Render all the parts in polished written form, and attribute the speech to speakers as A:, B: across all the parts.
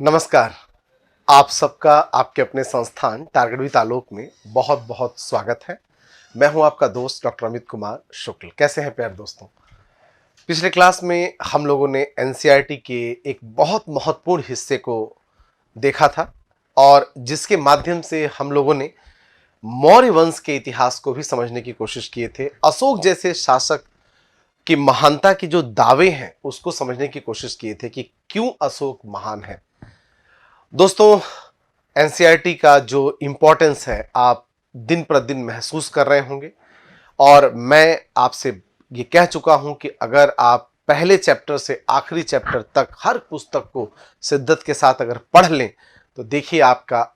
A: नमस्कार। आप सबका आपके अपने संस्थान टारगेट विद आलोक में बहुत बहुत स्वागत है। मैं हूं आपका दोस्त डॉक्टर अमित कुमार शुक्ल। कैसे हैं प्यारे दोस्तों? पिछले क्लास में हम लोगों ने एनसीईआरटी के एक बहुत महत्वपूर्ण हिस्से को देखा था और जिसके माध्यम से हम लोगों ने मौर्य वंश के इतिहास को भी समझने की कोशिश किए थे। अशोक जैसे शासक की महानता के जो दावे हैं उसको समझने की कोशिश किए थे कि क्यों अशोक महान है। दोस्तों, एनसीईआरटी का जो इम्पोर्टेंस है आप दिन प्रतिदिन महसूस कर रहे होंगे और मैं आपसे ये कह चुका हूं कि अगर आप पहले चैप्टर से आखिरी चैप्टर तक हर पुस्तक को शिद्दत के साथ अगर पढ़ लें तो देखिए आपका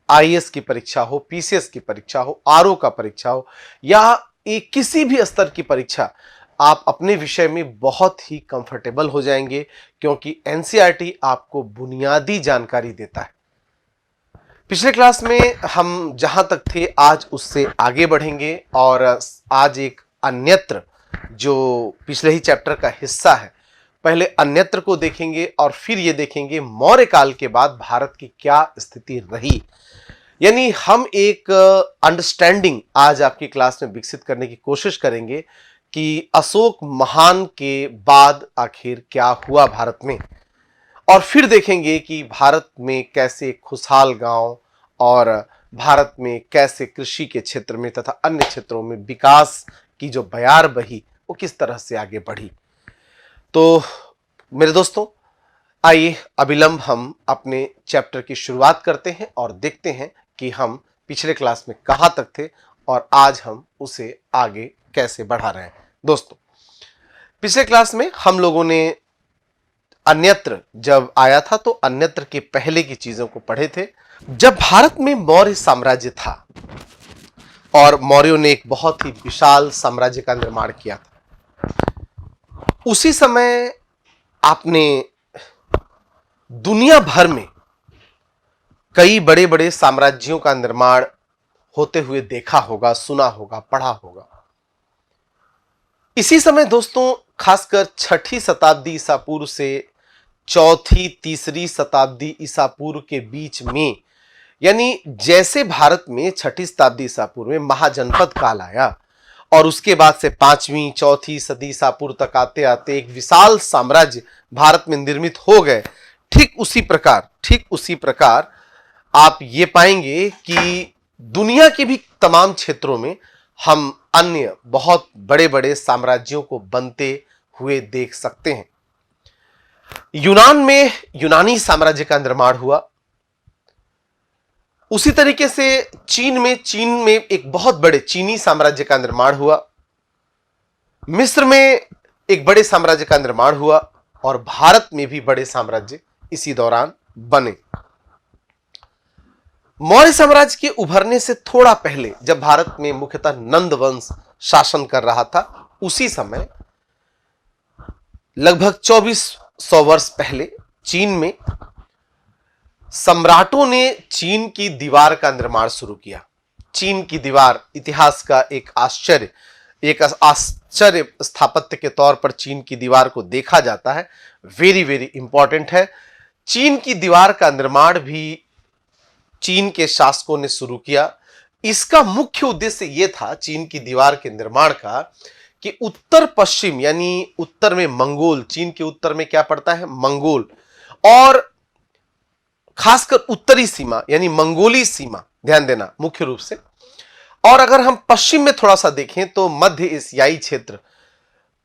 A: आईएएस की परीक्षा हो, पीसीएस की परीक्षा हो, आरओ का परीक्षा हो या एक किसी भी स्तर की परीक्षा, आप अपने विषय में बहुत ही कंफर्टेबल हो जाएंगे क्योंकि एनसीईआरटी आपको बुनियादी जानकारी देता है। पिछले क्लास में हम जहां तक थे आज उससे आगे बढ़ेंगे और आज एक अन्यत्र जो पिछले ही चैप्टर का हिस्सा है, पहले अन्यत्र को देखेंगे और फिर ये देखेंगे मौर्य काल के बाद भारत की क्या स्थिति रही। यानी हम एक अंडरस्टैंडिंग आज आपकी क्लास में विकसित करने की कोशिश करेंगे कि अशोक महान के बाद आखिर क्या हुआ भारत में, और फिर देखेंगे कि भारत में कैसे खुशहाल गांव और भारत में कैसे कृषि के क्षेत्र में तथा अन्य क्षेत्रों में विकास की जो बयार बही वो किस तरह से आगे बढ़ी। तो मेरे दोस्तों, आइए अविलंब हम अपने चैप्टर की शुरुआत करते हैं और देखते हैं कि हम पिछले क्लास में कहां तक थे और आज हम उसे आगे कैसे बढ़ा रहे हैं। दोस्तों, पिछले क्लास में हम लोगों ने अन्यत्र जब आया था तो अन्यत्र के पहले की चीजों को पढ़े थे। जब भारत में मौर्य साम्राज्य था और मौर्यों ने एक बहुत ही विशाल साम्राज्य का निर्माण किया था, उसी समय आपने दुनिया भर में कई बड़े बड़े साम्राज्यों का निर्माण होते हुए देखा होगा, सुना होगा, पढ़ा होगा। इसी समय दोस्तों, खासकर छठी शताब्दी ईसा पूर्व से चौथी तीसरी शताब्दी ईसा पूर्व के बीच में, यानी जैसे भारत में छठी शताब्दी ईसा पूर्व में महाजनपद काल आया और उसके बाद से पांचवी चौथी सदी ईसा पूर्व तक आते आते एक विशाल साम्राज्य भारत में निर्मित हो गए, ठीक उसी प्रकार आप ये पाएंगे कि दुनिया के भी तमाम क्षेत्रों में हम अन्य बहुत बड़े बड़े साम्राज्यों को बनते हुए देख सकते हैं। यूनान में यूनानी साम्राज्य का निर्माण हुआ, उसी तरीके से चीन में एक बहुत बड़े चीनी साम्राज्य का निर्माण हुआ, मिस्र में एक बड़े साम्राज्य का निर्माण हुआ और भारत में भी बड़े साम्राज्य इसी दौरान बने। मौर्य साम्राज्य के उभरने से थोड़ा पहले जब भारत में मुख्यतः नंद वंश शासन कर रहा था, उसी समय लगभग 2400 वर्ष पहले चीन में सम्राटों ने चीन की दीवार का निर्माण शुरू किया। चीन की दीवार इतिहास का एक आश्चर्य स्थापत्य के तौर पर चीन की दीवार को देखा जाता है। वेरी वेरी इंपॉर्टेंट है। चीन की दीवार का निर्माण भी चीन के शासकों ने शुरू किया। इसका मुख्य उद्देश्य यह था चीन की दीवार के निर्माण का कि उत्तर पश्चिम यानी उत्तर में मंगोल, चीन के उत्तर में क्या पड़ता है? मंगोल, और खासकर उत्तरी सीमा यानी मंगोली सीमा, ध्यान देना मुख्य रूप से। और अगर हम पश्चिम में थोड़ा सा देखें तो मध्य एशियाई क्षेत्र,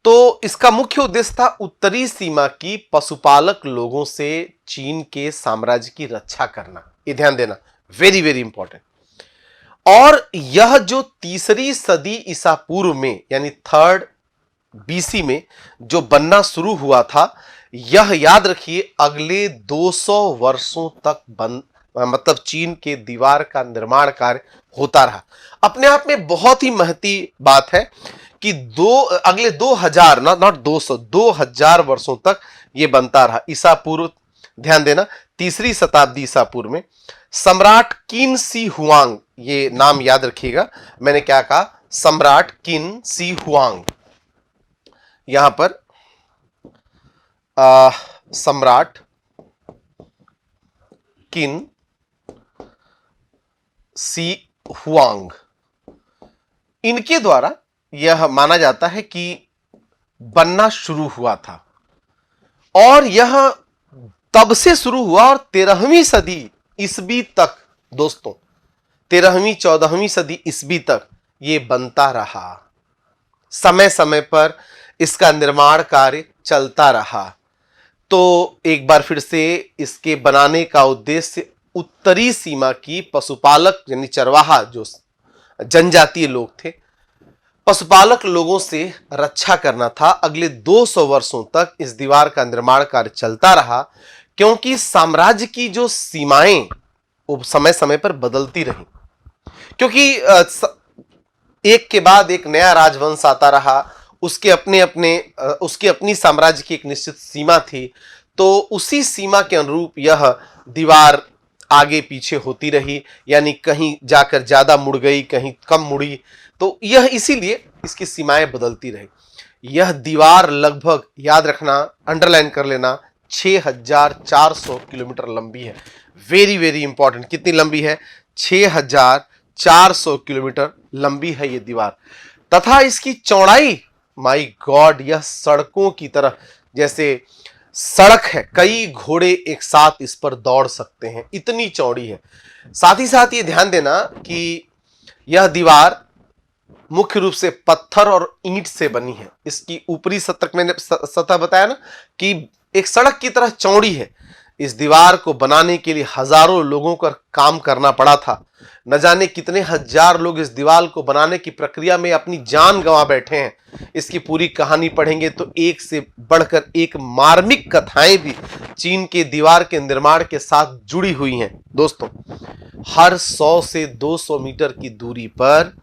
A: तो इसका मुख्य उद्देश्य था उत्तरी सीमा की पशुपालक लोगों से चीन के साम्राज्य की रक्षा करना। ये ध्यान देना, वेरी वेरी इंपॉर्टेंट। और यह जो तीसरी सदी ईसा पूर्व में यानी थर्ड बीसी में जो बनना शुरू हुआ था, यह याद रखिए अगले 200 वर्षों तक मतलब चीन के दीवार का निर्माण कार्य होता रहा। अपने आप में बहुत ही महती बात है कि अगले 2000 नॉट 200, 2000 वर्षों तक यह बनता रहा। ईसा पूर्व, ध्यान देना, तीसरी शताब्दी ईसा पूर्व में सम्राट किन शी हुआंग, ये नाम याद रखिएगा। मैंने क्या कहा? सम्राट किन शी हुआंग। यहां पर सम्राट किन सी हुआंग, इनके द्वारा यह माना जाता है कि बनना शुरू हुआ था और यह तब से शुरू हुआ और 13वीं सदी ईस्वी तक दोस्तों, 13वीं 14वीं सदी ईस्वी तक ये बनता रहा। समय समय पर इसका निर्माण कार्य चलता रहा। तो एक बार फिर से इसके बनाने का उद्देश्य उत्तरी सीमा की पशुपालक यानी चरवाहा जो जनजातीय लोग थे, पशुपालक लोगों से रक्षा करना था। अगले 200 वर्षों तक इस दीवार का निर्माण कार्य चलता रहा क्योंकि साम्राज्य की जो सीमाएं वो समय समय पर बदलती रही, क्योंकि एक के बाद एक नया राजवंश आता रहा, उसके अपनी साम्राज्य की एक निश्चित सीमा थी, तो उसी सीमा के अनुरूप यह दीवार आगे पीछे होती रही, यानी कहीं जाकर ज्यादा मुड़ गई, कहीं कम मुड़ी, तो यह इसीलिए इसकी सीमाएं बदलती रही। यह दीवार लगभग, याद रखना, अंडरलाइन कर लेना, 6400 किलोमीटर लंबी है। Very very important. कितनी लंबी है? 6400 किलोमीटर लंबी है ये दीवार। तथा इसकी चौड़ाई, माय गॉड, यह सड़कों की तरह, जैसे सड़क है, कई घोड़े एक साथ इस पर दौड़ सकते हैं, इतनी चौड़ी है। साथ ही साथ ये ध्यान देना कि यह दीवार मुख्य रूप से पत्थर और ईंट से बनी है। इसकी ऊपरी सतह, मैंने सतह बताया ना कि एक सड़क की तरह चौड़ी है। इस दीवार को बनाने के लिए हजारों लोगों का काम करना पड़ा था। न जाने कितने हजार लोग इस दीवार को बनाने की प्रक्रिया में अपनी जान गंवा बैठे हैं। इसकी पूरी कहानी पढ़ेंगे तो एक से बढ़कर एक मार्मिक कथाएं भी चीन के दीवार के निर्माण के साथ जुड़ी हुई हैं। दोस्तों, हर 100 से 200 मीटर की दूरी पर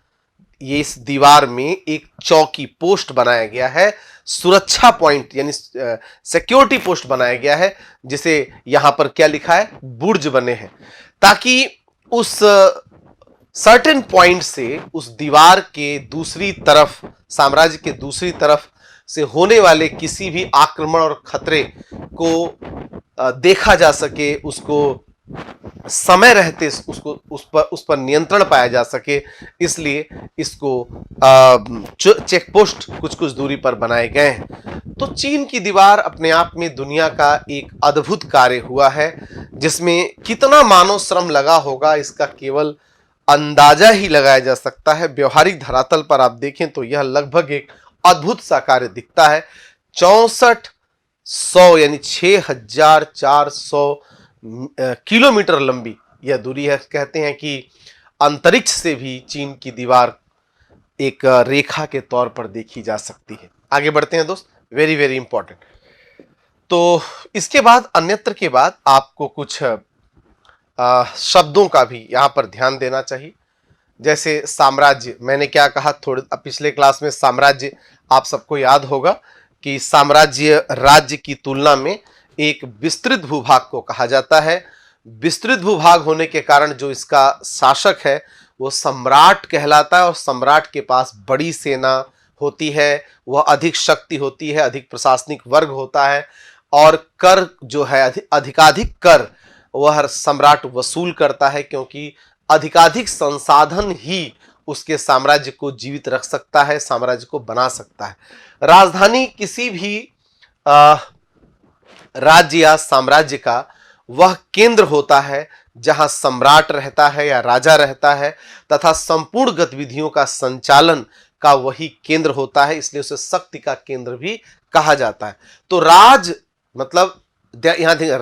A: ये इस दीवार में एक चौकी पोस्ट बनाया गया है, सुरक्षा पॉइंट यानी सिक्योरिटी पोस्ट बनाया गया है, जिसे यहां पर क्या लिखा है, बुर्ज बने हैं, ताकि उस सर्टेन पॉइंट से उस दीवार के दूसरी तरफ, साम्राज्य के दूसरी तरफ से होने वाले किसी भी आक्रमण और खतरे को देखा जा सके, उसको समय रहते उस पर नियंत्रण पाया जा सके। इसलिए इसको चेक पोस्ट कुछ कुछ दूरी पर बनाए गए हैं। तो चीन की दीवार अपने आप में दुनिया का एक अद्भुत कार्य हुआ है, जिसमें कितना मानव श्रम लगा होगा इसका केवल अंदाजा ही लगाया जा सकता है। व्यवहारिक धरातल पर आप देखें तो यह लगभग एक अद्भुत सा कार्य दिखता है। 6400 यानी 6400 किलोमीटर लंबी यह दूरी है। कहते हैं कि अंतरिक्ष से भी चीन की दीवार एक रेखा के तौर पर देखी जा सकती है। आगे बढ़ते हैं दोस्त, वेरी वेरी इंपॉर्टेंट। तो इसके बाद, अन्यत्र के बाद, आपको कुछ शब्दों का भी यहां पर ध्यान देना चाहिए। जैसे साम्राज्य, मैंने क्या कहा थोड़े पिछले क्लास में, साम्राज्य आप सबको याद होगा कि साम्राज्य राज्य की तुलना में एक विस्तृत भूभाग को कहा जाता है। विस्तृत भूभाग होने के कारण जो इसका शासक है वो सम्राट कहलाता है, और सम्राट के पास बड़ी सेना होती है, वह अधिक शक्ति होती है, अधिक प्रशासनिक वर्ग होता है, और कर जो है, अधिकाधिक कर वह सम्राट वसूल करता है, क्योंकि अधिकाधिक संसाधन ही उसके साम्राज्य को जीवित रख सकता है, साम्राज्य को बना सकता है। राजधानी किसी भी राज्य या साम्राज्य का वह केंद्र होता है जहां सम्राट रहता है या राजा रहता है, तथा संपूर्ण गतिविधियों का संचालन का वही केंद्र होता है, इसलिए उसे शक्ति का केंद्र भी कहा जाता है। तो राज मतलब यहां देखिए,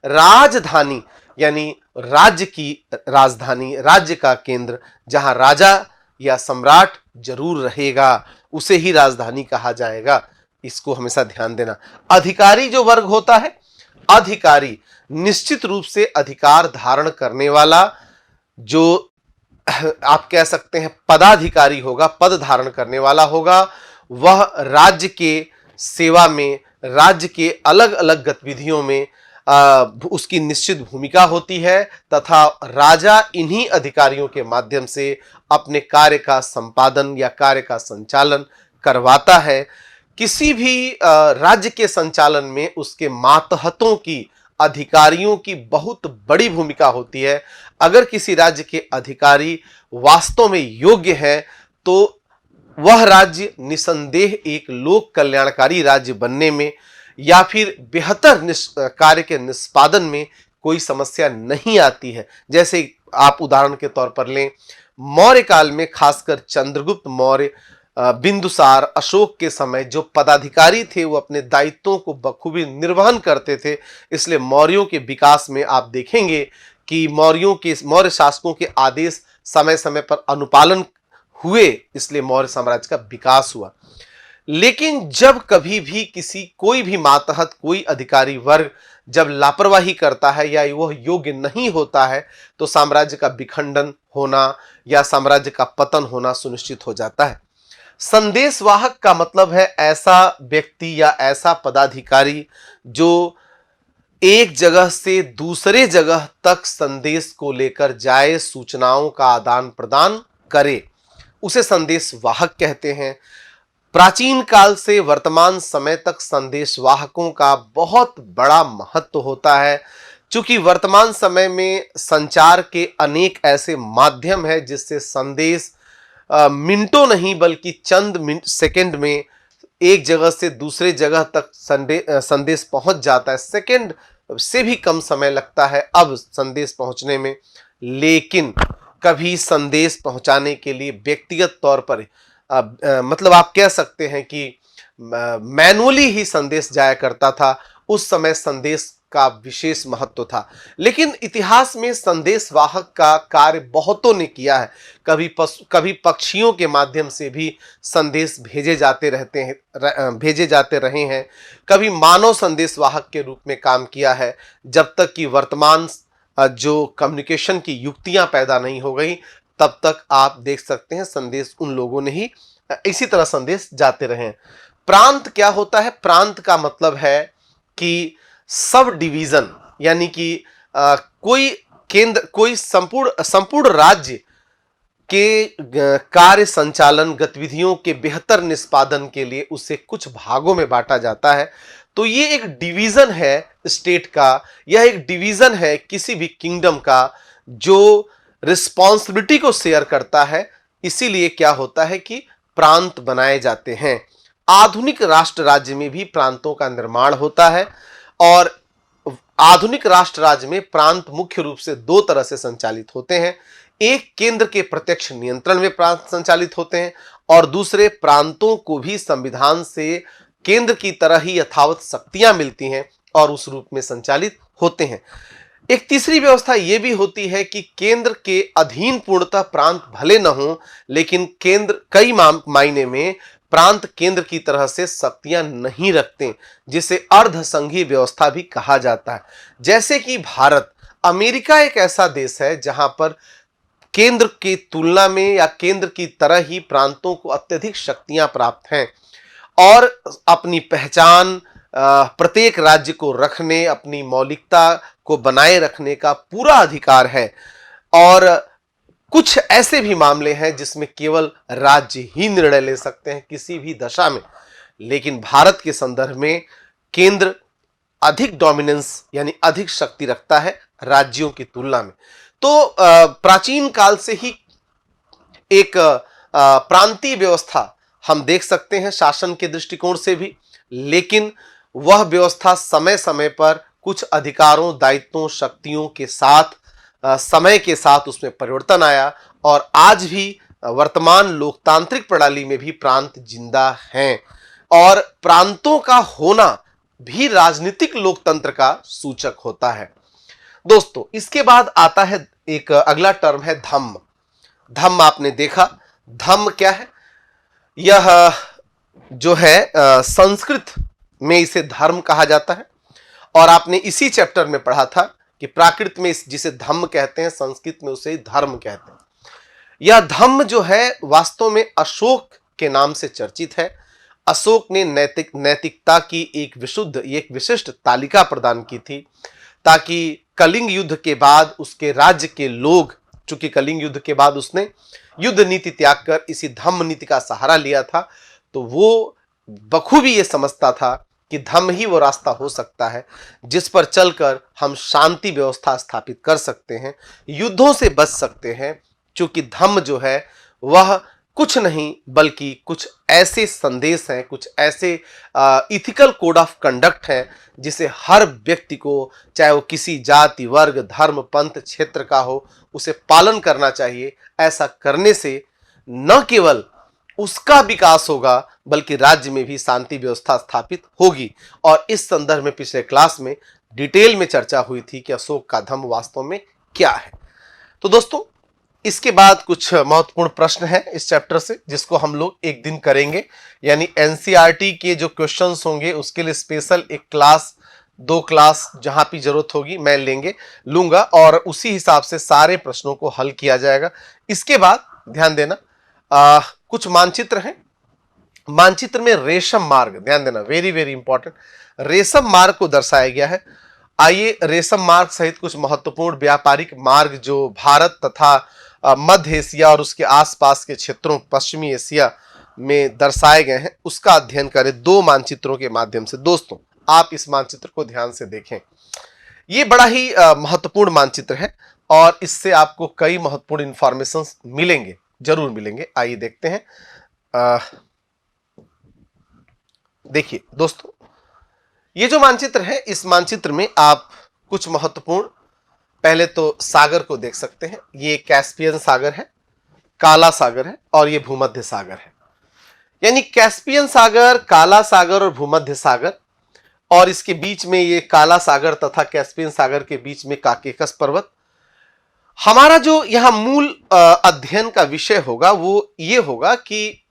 A: राजधानी यानी राज्य की राजधानी, राज्य का केंद्र, जहां राजा या सम्राट जरूर रहेगा, उसे ही राजधानी कहा जाएगा। इसको हमेशा ध्यान देना। अधिकारी जो वर्ग होता है, अधिकारी निश्चित रूप से अधिकार धारण करने वाला, जो आप कह सकते हैं पदाधिकारी होगा, पद धारण करने वाला होगा, वह राज्य के सेवा में, राज्य के अलग अलग गतिविधियों में उसकी निश्चित भूमिका होती है, तथा राजा इन्हीं अधिकारियों के माध्यम से अपने कार्य का संपादन या कार्य का संचालन करवाता है। किसी भी राज्य के संचालन में उसके मातहतों की अधिकारियों की बहुत बड़ी भूमिका होती है। अगर किसी राज्य के अधिकारी वास्तव में योग्य हैं तो वह राज्य निसंदेह एक लोक कल्याणकारी राज्य बनने में या फिर बेहतर कार्य के निष्पादन में कोई समस्या नहीं आती है। जैसे आप उदाहरण के तौर पर लें, मौर्य काल में खासकर चंद्रगुप्त मौर्य, बिंदुसार, अशोक के समय जो पदाधिकारी थे वो अपने दायित्वों को बखूबी निर्वहन करते थे। इसलिए मौर्यों के विकास में आप देखेंगे कि मौर्य शासकों के आदेश समय समय पर अनुपालन हुए, इसलिए मौर्य साम्राज्य का विकास हुआ। लेकिन जब कभी भी कोई भी मातहत कोई अधिकारी वर्ग जब लापरवाही करता है या वह योग्य नहीं होता है तो साम्राज्य का विखंडन होना या साम्राज्य का पतन होना सुनिश्चित हो जाता है। संदेशवाहक का मतलब है ऐसा व्यक्ति या ऐसा पदाधिकारी जो एक जगह से दूसरे जगह तक संदेश को लेकर जाए, सूचनाओं का आदान प्रदान करे, उसे संदेशवाहक कहते हैं। प्राचीन काल से वर्तमान समय तक संदेशवाहकों का बहुत बड़ा महत्व होता है। चूंकि वर्तमान समय में संचार के अनेक ऐसे माध्यम हैं जिससे संदेश मिनटों नहीं बल्कि चंद सेकंड में एक जगह से दूसरे जगह तक संदेश पहुंच जाता है। सेकंड से भी कम समय लगता है अब संदेश पहुंचने में। लेकिन कभी संदेश पहुंचाने के लिए व्यक्तिगत तौर पर मतलब आप कह सकते हैं कि मैनुअली ही संदेश जाया करता था। उस समय संदेश का विशेष महत्व था। लेकिन इतिहास में संदेशवाहक का कार्य बहुतों ने किया है। कभी पक्षियों के माध्यम से भी संदेश भेजे जाते रहे हैं। कभी मानव संदेशवाहक के रूप में काम किया है, जब तक कि वर्तमान जो कम्युनिकेशन की युक्तियां पैदा नहीं हो गई तब तक आप देख सकते हैं संदेश उन लोगों ने ही इसी तरह संदेश जाते रहे। प्रांत क्या होता है? प्रांत का मतलब है कि सब डिवीजन, यानी कि कोई संपूर्ण राज्य के कार्य संचालन गतिविधियों के बेहतर निष्पादन के लिए उसे कुछ भागों में बांटा जाता है। तो ये एक डिवीजन है स्टेट का, यह एक डिवीजन है किसी भी किंगडम का जो रिस्पॉन्सिबिलिटी को शेयर करता है। इसीलिए क्या होता है कि प्रांत बनाए जाते हैं। आधुनिक राष्ट्र राज्य में भी प्रांतों का निर्माण होता है और आधुनिक राष्ट्र राज्य में प्रांत मुख्य रूप से दो तरह से संचालित होते हैं। एक, केंद्र के प्रत्यक्ष नियंत्रण में प्रांत संचालित होते हैं और दूसरे, प्रांतों को भी संविधान से केंद्र की तरह ही यथावत शक्तियां मिलती हैं और उस रूप में संचालित होते हैं। एक तीसरी व्यवस्था यह भी होती है कि केंद्र के अधीन पूर्णतः प्रांत भले न हो, लेकिन केंद्र कई मायने में प्रांत केंद्र की तरह से शक्तियां नहीं रखते, जिसे अर्ध संघीय व्यवस्था भी कहा जाता है। जैसे कि भारत, अमेरिका एक ऐसा देश है जहां पर केंद्र की तुलना में या केंद्र की तरह ही प्रांतों को अत्यधिक शक्तियां प्राप्त हैं और अपनी पहचान प्रत्येक राज्य को रखने, अपनी मौलिकता को बनाए रखने का पूरा अधिकार है। और कुछ ऐसे भी मामले हैं जिसमें केवल राज्य ही निर्णय ले सकते हैं किसी भी दशा में। लेकिन भारत के संदर्भ में केंद्र अधिक डोमिनेंस यानी अधिक शक्ति रखता है राज्यों की तुलना में। तो प्राचीन काल से ही एक प्रांतीय व्यवस्था हम देख सकते हैं शासन के दृष्टिकोण से भी, लेकिन वह व्यवस्था समय समय पर कुछ अधिकारों, दायित्वों, शक्तियों के साथ समय के साथ उसमें परिवर्तन आया और आज भी वर्तमान लोकतांत्रिक प्रणाली में भी प्रांत जिंदा हैं और प्रांतों का होना भी राजनीतिक लोकतंत्र का सूचक होता है। दोस्तों, इसके बाद आता है एक अगला टर्म है धम्म। धम्म आपने देखा, धम्म क्या है? यह जो है संस्कृत में इसे धर्म कहा जाता है और आपने इसी चैप्टर में पढ़ा था कि प्राकृत में जिसे धम्म कहते हैं, संस्कृत में उसे धर्म कहते हैं। यह धम्म जो है वास्तव में अशोक के नाम से चर्चित है। अशोक ने नैतिकता की एक विशिष्ट तालिका प्रदान की थी ताकि कलिंग युद्ध के बाद उसके राज्य के लोग, चूंकि कलिंग युद्ध के बाद उसने युद्ध नीति त्याग कर इसी धम्म नीति का सहारा लिया था, तो वो बखूबी ये समझता था कि कि धम्म ही वो रास्ता हो सकता है जिस पर चलकर हम शांति व्यवस्था स्थापित कर सकते हैं, युद्धों से बच सकते हैं। क्योंकि धम्म जो है वह कुछ नहीं बल्कि कुछ ऐसे संदेश हैं, कुछ ऐसे इथिकल कोड ऑफ कंडक्ट है जिसे हर व्यक्ति को, चाहे वो किसी जाति, वर्ग, धर्म, पंथ, क्षेत्र का हो, उसे पालन करना चाहिए। ऐसा करने से न केवल उसका विकास होगा बल्कि राज्य में भी शांति व्यवस्था स्थापित होगी। और इस संदर्भ में पिछले क्लास में डिटेल में चर्चा हुई थी कि अशोक का धम्म वास्तव में क्या है। तो दोस्तों, इसके बाद कुछ महत्वपूर्ण प्रश्न है इस चैप्टर से जिसको हम लोग एक दिन करेंगे, यानी एनसीईआरटी के जो क्वेश्चंस होंगे उसके लिए स्पेशल एक क्लास, 2 क्लास जहां भी जरूरत होगी मैं लूंगा और उसी हिसाब से सारे प्रश्नों को हल किया जाएगा। इसके बाद ध्यान देना, कुछ मानचित्र हैं। मानचित्र में रेशम मार्ग, ध्यान देना, वेरी वेरी इंपॉर्टेंट, रेशम मार्ग को दर्शाया गया है। आइए रेशम मार्ग सहित कुछ महत्वपूर्ण व्यापारिक मार्ग जो भारत तथा मध्य एशिया और उसके आसपास के क्षेत्रों, पश्चिमी एशिया में दर्शाए गए हैं, उसका अध्ययन करें 2 मानचित्रों के माध्यम से। दोस्तों, आप इस मानचित्र को ध्यान से देखें, ये बड़ा ही महत्वपूर्ण मानचित्र है और इससे आपको कई महत्वपूर्ण इंफॉर्मेशन मिलेंगे, जरूर मिलेंगे। आइए देखते हैं। देखिए दोस्तों, ये जो मानचित्र है, इस मानचित्र में आप कुछ महत्वपूर्ण, पहले तो सागर को देख सकते हैं। ये कैस्पियन सागर है, काला सागर है और ये भूमध्य सागर है। यानी कैस्पियन सागर, काला सागर और भूमध्य सागर, और इसके बीच में ये काला सागर तथा कैस्पियन सागर के बीच में काकेकस पर्वत। हमारा जो यहां मूल अध्ययन का विषय होगा वो ये होगा कि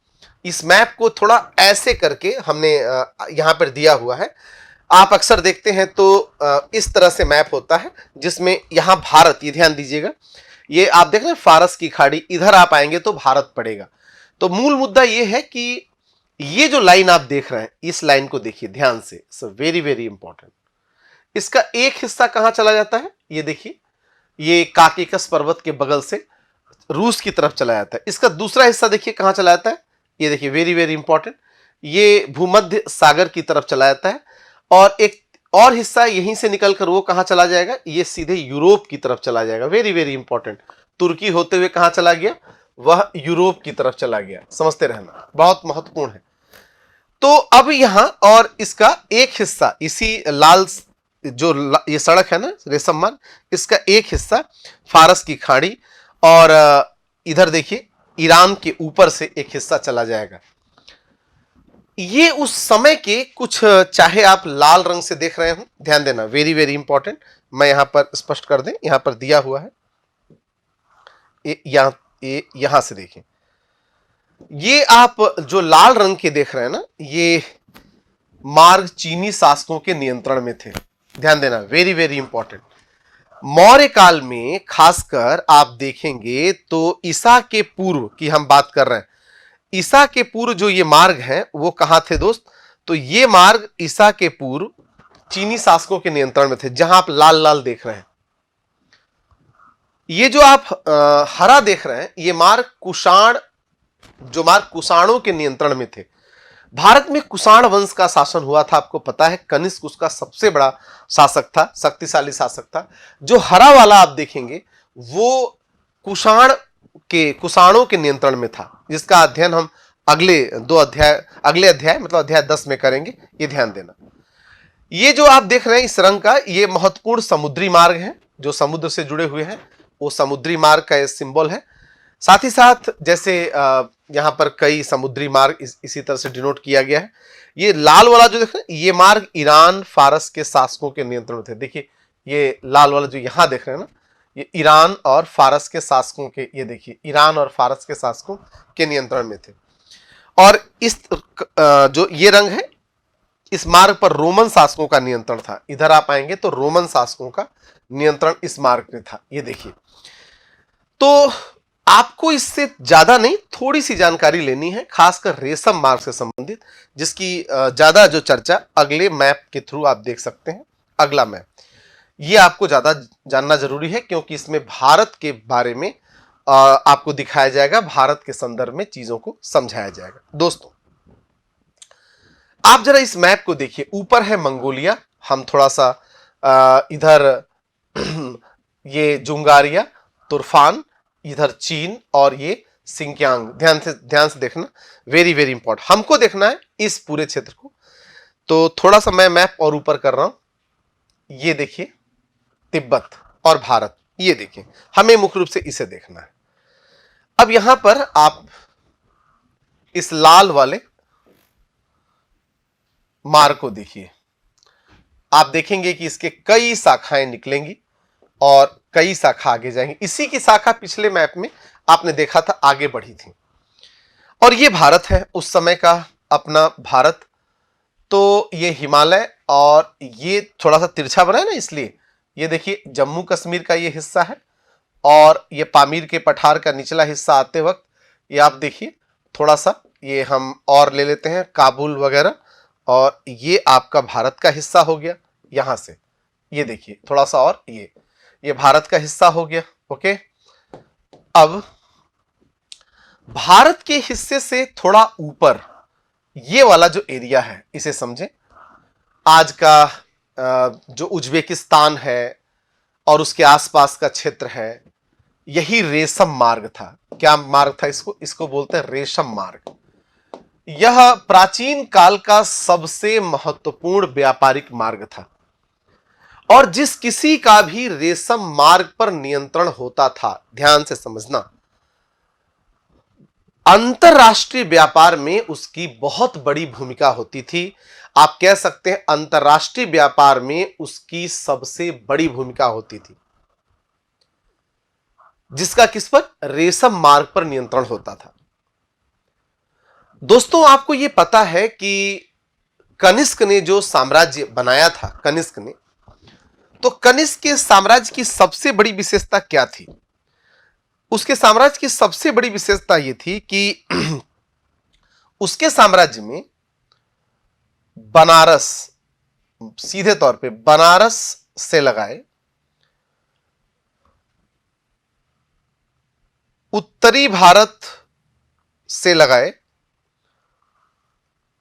A: इस मैप को थोड़ा ऐसे करके हमने यहां पर दिया हुआ है। आप अक्सर देखते हैं तो इस तरह से मैप होता है जिसमें यहां भारत, ये ध्यान दीजिएगा, ये आप देख रहे हैं फारस की खाड़ी, इधर आप आएंगे तो भारत पड़ेगा। तो मूल मुद्दा ये है कि ये जो लाइन आप देख रहे हैं, इस लाइन को देखिए ध्यान से, वेरी वेरी इंपॉर्टेंट। इसका एक हिस्सा कहां चला जाता है, ये देखिए, ये काकेकस पर्वत के बगल से रूस की तरफ चला जाता है। इसका दूसरा हिस्सा देखिए कहां चला जाता है, ये देखिए, वेरी वेरी इंपॉर्टेंट, ये भूमध्य सागर की तरफ चला जाता है। और एक और हिस्सा यहीं से निकलकर वो कहां चला जाएगा, ये सीधे यूरोप की तरफ चला जाएगा। वेरी वेरी इंपॉर्टेंट, तुर्की होते हुए कहां चला गया, वह यूरोप की तरफ चला गया। समझते रहना, बहुत महत्वपूर्ण है। तो अब यहां और इसका एक हिस्सा, इसी लाल जो ये सड़क है ना, रेशम मार्ग, इसका एक हिस्सा फारस की खाड़ी और इधर देखिए ईरान के ऊपर से एक हिस्सा चला जाएगा। ये उस समय के कुछ, चाहे आप लाल रंग से देख रहे हो, ध्यान देना, वेरी वेरी इंपॉर्टेंट, मैं यहां पर स्पष्ट कर दें, यहां पर दिया हुआ है, यहां से देखें, ये आप जो लाल रंग के देख रहे हैं ना, ये मार्ग चीनी शासकों के नियंत्रण में थे। ध्यान देना, वेरी वेरी इंपॉर्टेंट। मौर्य काल में खासकर आप देखेंगे तो ईसा के पूर्व की हम बात कर रहे हैं, ईसा के पूर्व जो ये मार्ग हैं वो कहां थे दोस्त, तो ये मार्ग ईसा के पूर्व चीनी शासकों के नियंत्रण में थे, जहां आप लाल लाल देख रहे हैं। ये जो आप हरा देख रहे हैं, ये मार्ग कुषाण, जो मार्ग कुषाणों के नियंत्रण में थे। भारत में कुषाण वंश का शासन हुआ था, आपको पता है, कनिष्क उसका सबसे बड़ा शासक था, शक्तिशाली शासक था। जो हरा वाला आप देखेंगे वो कुषाणों के नियंत्रण में था, जिसका अध्ययन हम अगले अध्याय मतलब अध्याय 10 में करेंगे, ये ध्यान देना। ये जो आप देख रहे हैं इस रंग का, ये महत्वपूर्ण समुद्री मार्ग है, जो समुद्र से जुड़े हुए हैं, वो समुद्री मार्ग का सिंबल है। साथ ही साथ जैसे यहां पर कई समुद्री मार्ग इसी तरह से डिनोट किया गया है। ये लाल वाला जो देख रहे हैं, ये मार्ग ईरान फारस के शासकों के नियंत्रण में थे। देखिए ये लाल वाला जो यहां देख रहे हैं ना, ये ईरान और फारस के शासकों के, ये देखिए ईरान और फारस के शासकों के नियंत्रण में थे। और इस जो ये रंग है, इस मार्ग पर रोमन शासकों का नियंत्रण था। इधर आप आएंगे तो रोमन शासकों का नियंत्रण इस मार्ग में था, ये देखिए। तो आपको इससे ज्यादा नहीं, थोड़ी सी जानकारी लेनी है, खासकर रेशम मार्ग से संबंधित, जिसकी ज्यादा जो चर्चा अगले मैप के थ्रू आप देख सकते हैं। अगला मैप, ये आपको ज्यादा जानना जरूरी है क्योंकि इसमें भारत के बारे में आपको दिखाया जाएगा, भारत के संदर्भ में चीजों को समझाया जाएगा। दोस्तों, आप जरा इस मैप को देखिए, ऊपर है मंगोलिया, हम थोड़ा सा इधर ये जुंगारिया, तुर्फान, इधर चीन और ये सिंकियांग। ध्यान से देखना, वेरी वेरी इंपॉर्टेंट। हमको देखना है इस पूरे क्षेत्र को, तो थोड़ा सा मैं मैप और ऊपर कर रहा हूं। ये देखिए तिब्बत और भारत, ये देखिए, हमें मुख्य रूप से इसे देखना है। अब यहां पर आप इस लाल वाले मार्ग को देखिए, आप देखेंगे कि इसके कई शाखाएं निकलेंगी और कई शाखा आगे जाएंगी। इसी की शाखा पिछले मैप में आपने देखा था आगे बढ़ी थी। और ये भारत है, उस समय का अपना भारत। तो ये हिमालय और ये थोड़ा सा तिरछा बना है ना, इसलिए ये देखिए जम्मू कश्मीर का ये हिस्सा है, और ये पामीर के पठार का निचला हिस्सा आते वक्त ये आप देखिए थोड़ा सा, ये हम और ले लेते हैं काबुल वगैरह, और ये आपका भारत का हिस्सा हो गया यहां से। ये देखिए थोड़ा सा, और ये भारत का हिस्सा हो गया। ओके, अब भारत के हिस्से से थोड़ा ऊपर ये वाला जो एरिया है इसे समझें। आज का जो उज्बेकिस्तान है और उसके आसपास का क्षेत्र है, यही रेशम मार्ग था। क्या मार्ग था? इसको बोलते हैं रेशम मार्ग। यह प्राचीन काल का सबसे महत्वपूर्ण व्यापारिक मार्ग था, और जिस किसी का भी रेशम मार्ग पर नियंत्रण होता था, ध्यान से समझना, अंतरराष्ट्रीय व्यापार में उसकी बहुत बड़ी भूमिका होती थी। आप कह सकते हैं अंतरराष्ट्रीय व्यापार में उसकी सबसे बड़ी भूमिका होती थी, जिसका किस पर? रेशम मार्ग पर नियंत्रण होता था। दोस्तों, आपको यह पता है कि कनिष्क ने जो साम्राज्य बनाया था, कनिष्क ने, तो कनिष्क के साम्राज्य की सबसे बड़ी विशेषता क्या थी? उसके साम्राज्य की सबसे बड़ी विशेषता यह थी कि उसके साम्राज्य में बनारस, सीधे तौर पे बनारस से लगाए उत्तरी भारत से लगाए,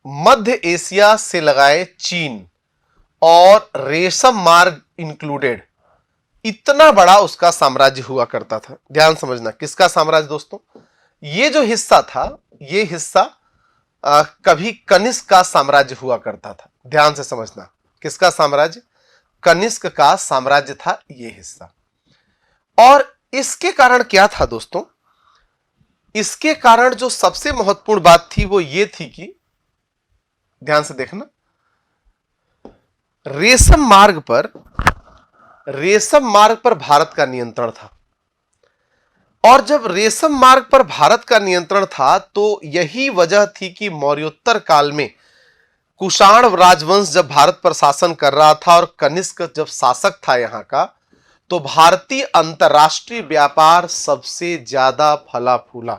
A: मध्य एशिया से लगाए चीन, और रेशम मार्ग इंक्लूडेड, इतना बड़ा उसका साम्राज्य हुआ करता था। ध्यान समझना, किसका साम्राज्य दोस्तों? ये जो हिस्सा था, ये हिस्सा कभी कनिष्क का साम्राज्य हुआ करता था। ध्यान से समझना, किसका साम्राज्य? कनिष्क का साम्राज्य था ये हिस्सा। और इसके कारण क्या था दोस्तों? इसके कारण जो सबसे महत्वपूर्ण बात थी वो ये थी कि, ध्यान से देखना, रेशम मार्ग पर भारत का नियंत्रण था। और जब रेशम मार्ग पर भारत का नियंत्रण था, तो यही वजह थी कि मौर्योत्तर काल में कुषाण राजवंश जब भारत पर शासन कर रहा था और कनिष्क जब शासक था यहां का, तो भारतीय अंतरराष्ट्रीय व्यापार सबसे ज्यादा फला फूला,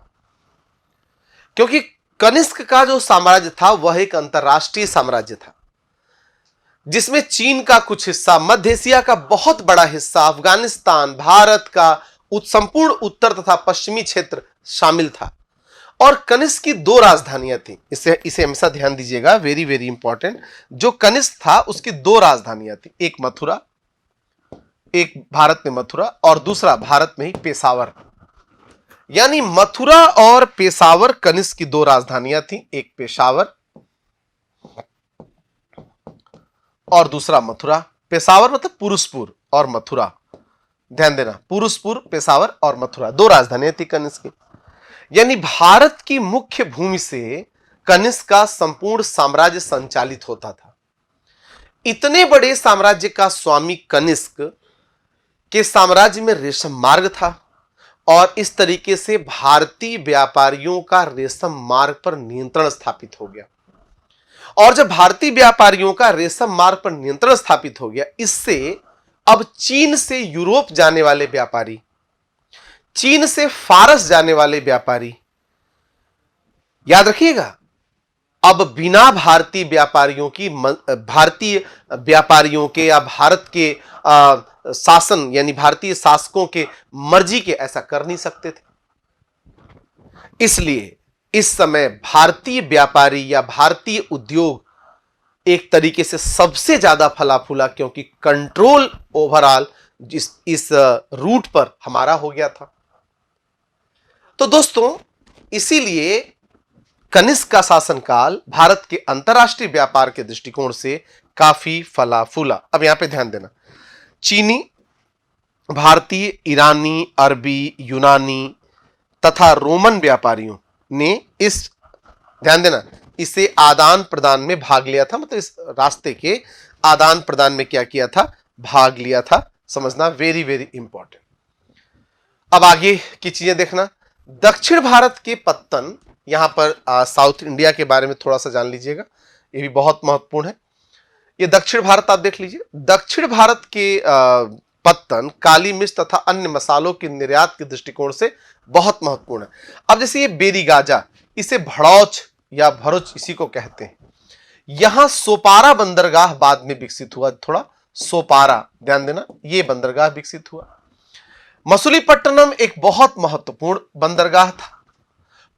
A: क्योंकि कनिष्क का जो साम्राज्य था वह एक अंतरराष्ट्रीय साम्राज्य था, जिसमें चीन का कुछ हिस्सा, मध्य एशिया का बहुत बड़ा हिस्सा, अफगानिस्तान, भारत का संपूर्ण उत्तर तथा पश्चिमी क्षेत्र शामिल था। और कनिष्क की दो राजधानियां थी, इसे हमेशा ध्यान दीजिएगा, वेरी वेरी इंपॉर्टेंट। जो कनिष्क था उसकी दो राजधानियां थी, एक मथुरा, एक भारत में मथुरा, और दूसरा भारत में ही पेशावर। यानी मथुरा और पेशावर कनिष्क की दो राजधानियां थी, एक पेशावर और दूसरा मथुरा। पेशावर मतलब पुरुषपुर, और मथुरा, ध्यान देना, पुरुषपुर, पेशावर और मथुरा, दो राजधानियां थी कनिष्क की। यानी भारत की मुख्य भूमि से कनिष्क का संपूर्ण साम्राज्य संचालित होता था। इतने बड़े साम्राज्य का स्वामी कनिष्क के साम्राज्य में रेशम मार्ग था, और इस तरीके से भारतीय व्यापारियों का रेशम मार्ग पर नियंत्रण स्थापित हो गया। और जब भारतीय व्यापारियों का रेशम मार्ग पर नियंत्रण स्थापित हो गया, इससे अब चीन से यूरोप जाने वाले व्यापारी, चीन से फारस जाने वाले व्यापारी, याद रखिएगा, अब बिना भारतीय व्यापारियों के या भारत के शासन यानी भारतीय शासकों के मर्जी के ऐसा कर नहीं सकते थे। इसलिए इस समय भारतीय व्यापारी या भारतीय उद्योग एक तरीके से सबसे ज्यादा फला फूला, क्योंकि कंट्रोल ओवरऑल इस रूट पर हमारा हो गया था। तो दोस्तों, इसीलिए कनिष्क का शासनकाल भारत के अंतरराष्ट्रीय व्यापार के दृष्टिकोण से काफी फला फूला। अब यहां पे ध्यान देना, चीनी, भारतीय, ईरानी, अरबी, यूनानी तथा रोमन व्यापारियों ने ध्यान देना, इसे आदान प्रदान में भाग लिया था। मतलब इस रास्ते के आदान प्रदान में क्या किया था, भाग लिया था। समझना वेरी वेरी इंपॉर्टेंट। अब आगे की चीजें देखना। दक्षिण भारत के पत्तन, यहां पर साउथ इंडिया के बारे में थोड़ा सा जान लीजिएगा, ये भी बहुत महत्वपूर्ण है। ये दक्षिण भारत आप देख लीजिए। दक्षिण भारत के पत्तन काली मिर्च तथा अन्य मसालों के निर्यात के दृष्टिकोण से बहुत महत्वपूर्ण है। अब जैसे ये बेरीगाजा, इसे भड़ौच या भरुच इसी को कहते हैं। यहां सोपारा बंदरगाह बाद में विकसित हुआ, थोड़ा सोपारा ध्यान देना, ये बंदरगाह विकसित हुआ। मसूलीपट्टनम एक बहुत महत्वपूर्ण बंदरगाह था।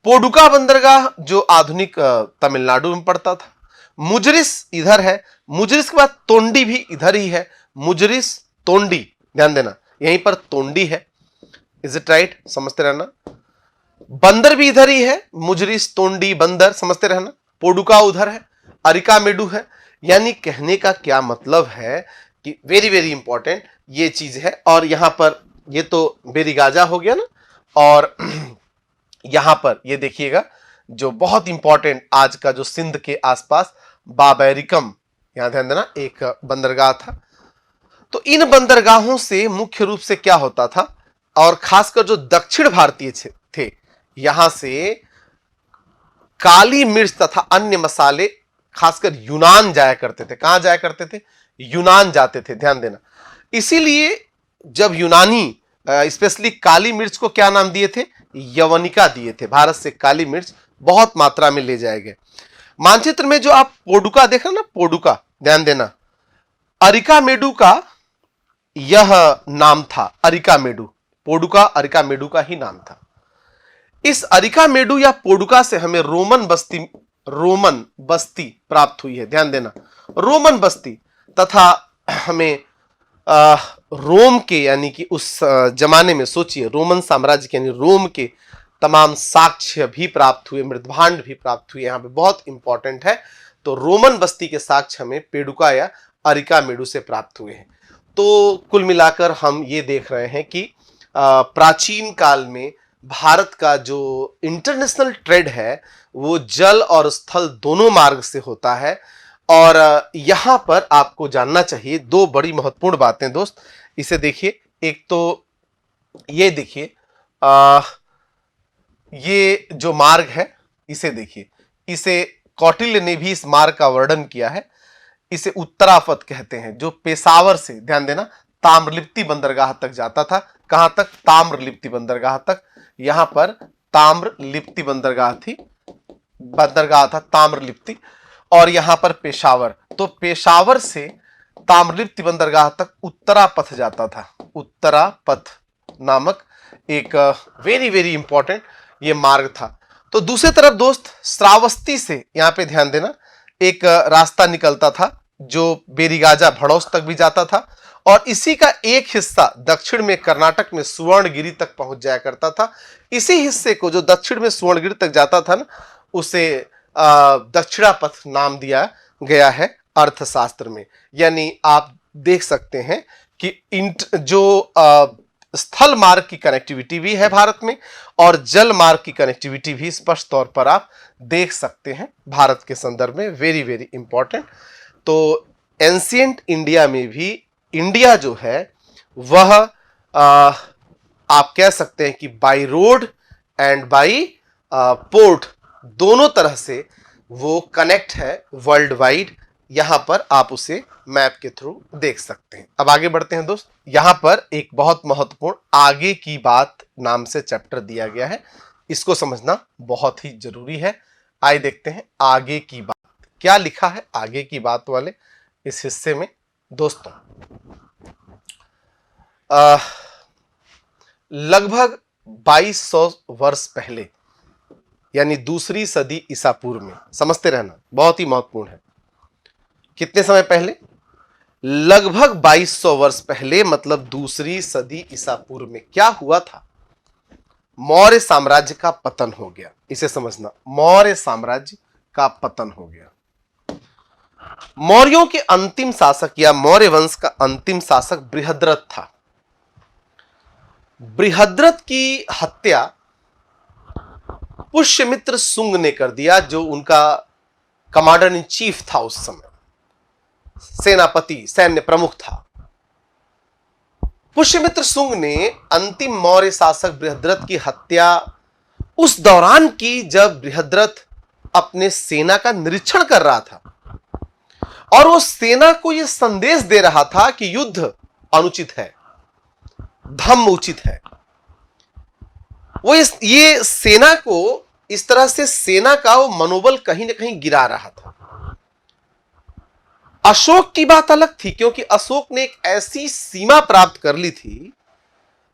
A: पोडुका बंदरगाह जो आधुनिक तमिलनाडु में पड़ता था। मुजरिस इधर है, मुजरिस के बाद तोंडी भी इधर ही है। मुजरिस, तोंडी, ध्यान देना यहीं पर तोंडी है। Is it right? समझते रहना। बंदर भी इधर ही है, मुजरिस, तोंडी, बंदर, समझते रहना। पोडुका उधर है, अरिकामेडु है। यानी कहने का क्या मतलब है कि वेरी वेरी इंपॉर्टेंट ये चीज है। और यहां पर ये तो बेरीगाजा हो गया ना, और यहां पर ये देखिएगा जो बहुत इंपॉर्टेंट आज का जो सिंध के आसपास बाबैरिकम, यहां ध्यान देना, एक बंदरगाह था। तो इन बंदरगाहों से मुख्य रूप से क्या होता था, और खासकर जो दक्षिण भारतीय थे, यहां से काली मिर्च तथा अन्य मसाले खासकर यूनान जाया करते थे। कहां जाया करते थे? यूनान जाते थे, ध्यान देना। इसीलिए जब यूनानी स्पेशली काली मिर्च को क्या नाम दिए थे? यवनिका दिए थे। भारत से काली मिर्च बहुत मात्रा में ले जाए गए। मानचित्र में जो आप पोडुका देख रहे ना, पोडुका, ध्यान देना, अरिकामेडु का यह नाम था। अरिकामेडु, पोडुका अरिकामेडु का ही नाम था। इस अरिकामेडु या पोडुका से हमें रोमन बस्ती प्राप्त हुई है। ध्यान देना, रोमन बस्ती, तथा हमें रोम के, यानी कि उस जमाने में सोचिए रोमन साम्राज्य के, यानी रोम के तमाम साक्ष्य भी प्राप्त हुए, मृदभांड भी प्राप्त हुए। यहां पे बहुत इंपॉर्टेंट है। तो रोमन बस्ती के साक्ष्य हमें पेडुका या अरिकामेडु से प्राप्त हुए हैं। तो कुल मिलाकर हम ये देख रहे हैं कि प्राचीन काल में भारत का जो इंटरनेशनल ट्रेड है वो जल और स्थल दोनों मार्ग से होता है। और यहां पर आपको जानना चाहिए दो बड़ी महत्वपूर्ण बातें दोस्त। इसे देखिए, एक तो ये देखिए, ये जो मार्ग है इसे देखिए, इसे कौटिल्य ने भी इस मार्ग का वर्णन किया है। इसे उत्तरापथ कहते हैं, जो पेशावर से, ध्यान देना, ताम्रलिप्ति बंदरगाह तक जाता था। कहां तक? ताम्रलिप्ति बंदरगाह तक। यहां पर ताम्रलिप्ति बंदरगाह था ताम्रलिप्ति, और यहां पर पेशावर। तो पेशावर से ताम्रलिप्ति बंदरगाह तक उत्तरापथ जाता था। उत्तरापथ नामक एक वेरी वेरी इंपॉर्टेंट ये मार्ग था। तो दूसरी तरफ दोस्त, श्रावस्ती से, यहां पे ध्यान देना, एक रास्ता निकलता था जो बेरीगाजा, भड़ौस तक भी जाता था। और इसी का एक हिस्सा दक्षिण में कर्नाटक में सुवर्णगिरी तक पहुंच जाया करता था। इसी हिस्से को जो दक्षिण में सुवर्णगिरी तक जाता था ना, उसे दक्षिणापथ नाम दिया गया है अर्थशास्त्र में। यानी आप देख सकते हैं कि जो स्थल मार्ग की कनेक्टिविटी भी है भारत में, और जल मार्ग की कनेक्टिविटी भी स्पष्ट तौर पर आप देख सकते हैं भारत के संदर्भ में। Very very important. तो एंशिएंट इंडिया में भी इंडिया जो है वह आप कह सकते हैं कि by road and by port, दोनों तरह से वो कनेक्ट है वर्ल्ड वाइड। यहां पर आप उसे मैप के थ्रू देख सकते हैं। अब आगे बढ़ते हैं दोस्त। यहां पर एक बहुत महत्वपूर्ण आगे की बात नाम से चैप्टर दिया गया है, इसको समझना बहुत ही जरूरी है। आइए देखते हैं आगे की बात क्या लिखा है आगे की बात वाले इस हिस्से में दोस्तों। लगभग 2200 वर्ष पहले, यानी दूसरी सदी ईसा पूर्व में, समझते रहना बहुत ही महत्वपूर्ण है, कितने समय पहले? लगभग 2200 वर्ष पहले, मतलब दूसरी सदी ईसा पूर्व में क्या हुआ था? मौर्य साम्राज्य का पतन हो गया। इसे समझना, मौर्य साम्राज्य का पतन हो गया। मौर्यों के अंतिम शासक या मौर्य वंश का अंतिम शासक बृहद्रथ था। बृहद्रथ की हत्या पुष्यमित्र शुंग ने कर दिया, जो उनका कमांडर इन चीफ था, उस समय सेनापति, सैन्य प्रमुख था। पुष्यमित्र शुंग ने अंतिम मौर्य शासक बृहद्रथ की हत्या उस दौरान की जब बृहद्रथ अपने सेना का निरीक्षण कर रहा था और वो सेना को यह संदेश दे रहा था कि युद्ध अनुचित है, धम्म उचित है। वो ये सेना को इस तरह से सेना का वो मनोबल कहीं ना कहीं गिरा रहा था। अशोक की बात अलग थी, क्योंकि अशोक ने एक ऐसी सीमा प्राप्त कर ली थी,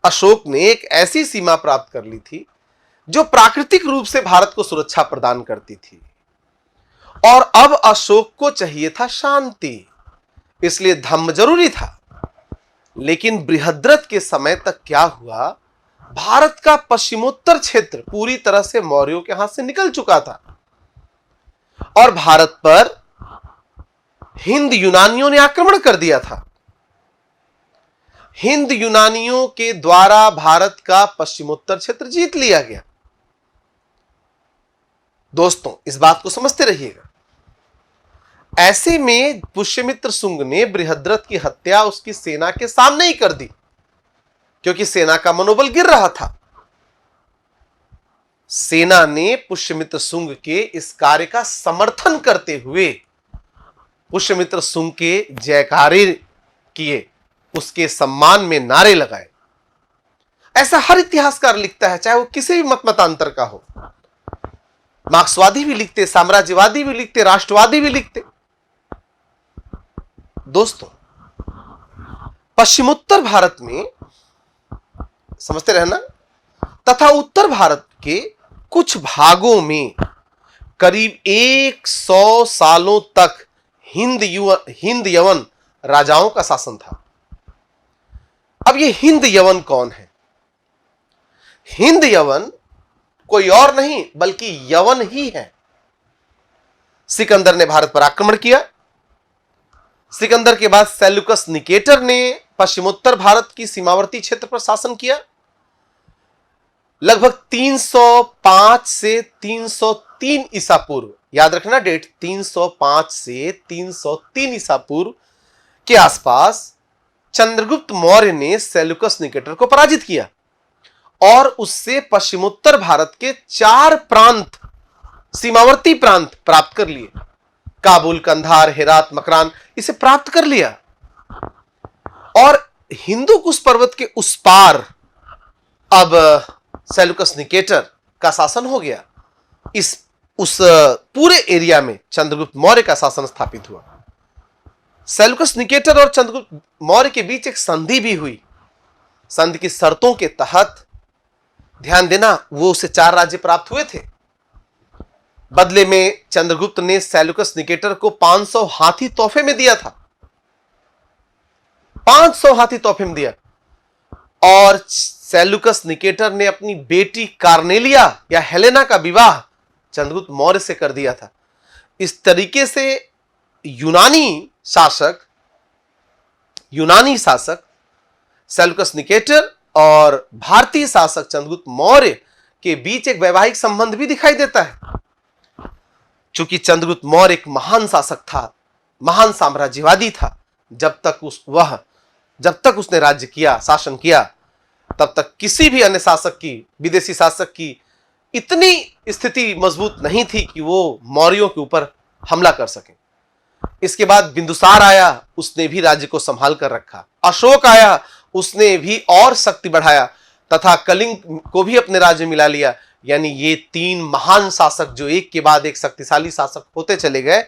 A: अशोक ने एक ऐसी सीमा प्राप्त कर ली थी जो प्राकृतिक रूप से भारत को सुरक्षा प्रदान करती थी। और अब अशोक को चाहिए था शांति, इसलिए धम्म जरूरी था। लेकिन बृहद्रथ के समय तक क्या हुआ, भारत का पश्चिमोत्तर क्षेत्र पूरी तरह से मौर्यों के हाथ से निकल चुका था और भारत पर हिंद यूनानियों ने आक्रमण कर दिया था। हिंद यूनानियों के द्वारा भारत का पश्चिमोत्तर क्षेत्र जीत लिया गया। दोस्तों, इस बात को समझते रहिएगा। ऐसे में पुष्यमित्र शुंग ने बृहद्रथ की हत्या उसकी सेना के सामने ही कर दी, क्योंकि सेना का मनोबल गिर रहा था। सेना ने पुष्यमित्र शुंग के इस कार्य का समर्थन करते हुए पुष्यमित्र शुंग के जयकारे किए, उसके सम्मान में नारे लगाए। ऐसा हर इतिहासकार लिखता है, चाहे वो किसी भी मतांतर का हो। मार्क्सवादी भी लिखते, साम्राज्यवादी भी लिखते, राष्ट्रवादी भी लिखते। दोस्तों, पश्चिमोत्तर भारत में, समझते रहना, तथा उत्तर भारत के कुछ भागों में करीब 100 सालों तक हिंद यवन राजाओं का शासन था। अब ये हिंद यवन कौन है? हिंद यवन कोई और नहीं बल्कि यवन ही है। सिकंदर ने भारत पर आक्रमण किया। सिकंदर के बाद सेल्यूकस निकेटर ने पश्चिमोत्तर भारत की सीमावर्ती क्षेत्र पर शासन किया। लगभग 305 से 303 ईसा पूर्व, याद रखना डेट, 305 से 303 ईसा पूर्व के आसपास चंद्रगुप्त मौर्य ने सेल्यूकस निकेटर को पराजित किया और उससे पश्चिमोत्तर भारत के 4 प्रांत, सीमावर्ती प्रांत प्राप्त कर लिए। काबुल, कंधार, हेरात, मकरान, इसे प्राप्त कर लिया और हिंदू कुश पर्वत के उस पार अब सेल्यूकस निकेटर का शासन हो गया। उस पूरे एरिया में चंद्रगुप्त मौर्य का शासन स्थापित हुआ। सेल्यूकस निकेटर और चंद्रगुप्त मौर्य के बीच एक संधि भी हुई। संधि की शर्तों के तहत, ध्यान देना, वो उसे 4 राज्य प्राप्त हुए थे। बदले में चंद्रगुप्त ने सेल्यूकस निकेटर को 500 हाथी तोहफे में दिया था। 500 हाथी तोहफे में दिया और सेल्यूकस निकेटर ने अपनी बेटी कार्नेलिया या हेलेना का विवाह चंद्रगुप्त मौर्य से कर दिया था। इस तरीके से यूनानी शासक सेल्यूकस निकेटर और भारतीय शासक चंद्रगुप्त मौर्य के बीच एक वैवाहिक संबंध भी दिखाई देता है। चूंकि चंद्रगुप्त मौर्य एक महान शासक था, महान साम्राज्यवादी था, जब तक उसने राज्य किया, शासन किया, तब तक किसी भी अन्य शासक की, विदेशी शासक की इतनी स्थिति मजबूत नहीं थी कि वो मौर्यों के ऊपर हमला कर सके। इसके बाद बिंदुसार आया, उसने भी राज्य को संभाल कर रखा। अशोक आया, उसने भी और शक्ति बढ़ाया तथा कलिंग को भी अपने राज्य मिला लिया। यानी ये 3 महान शासक जो एक के बाद एक शक्तिशाली शासक होते चले गए।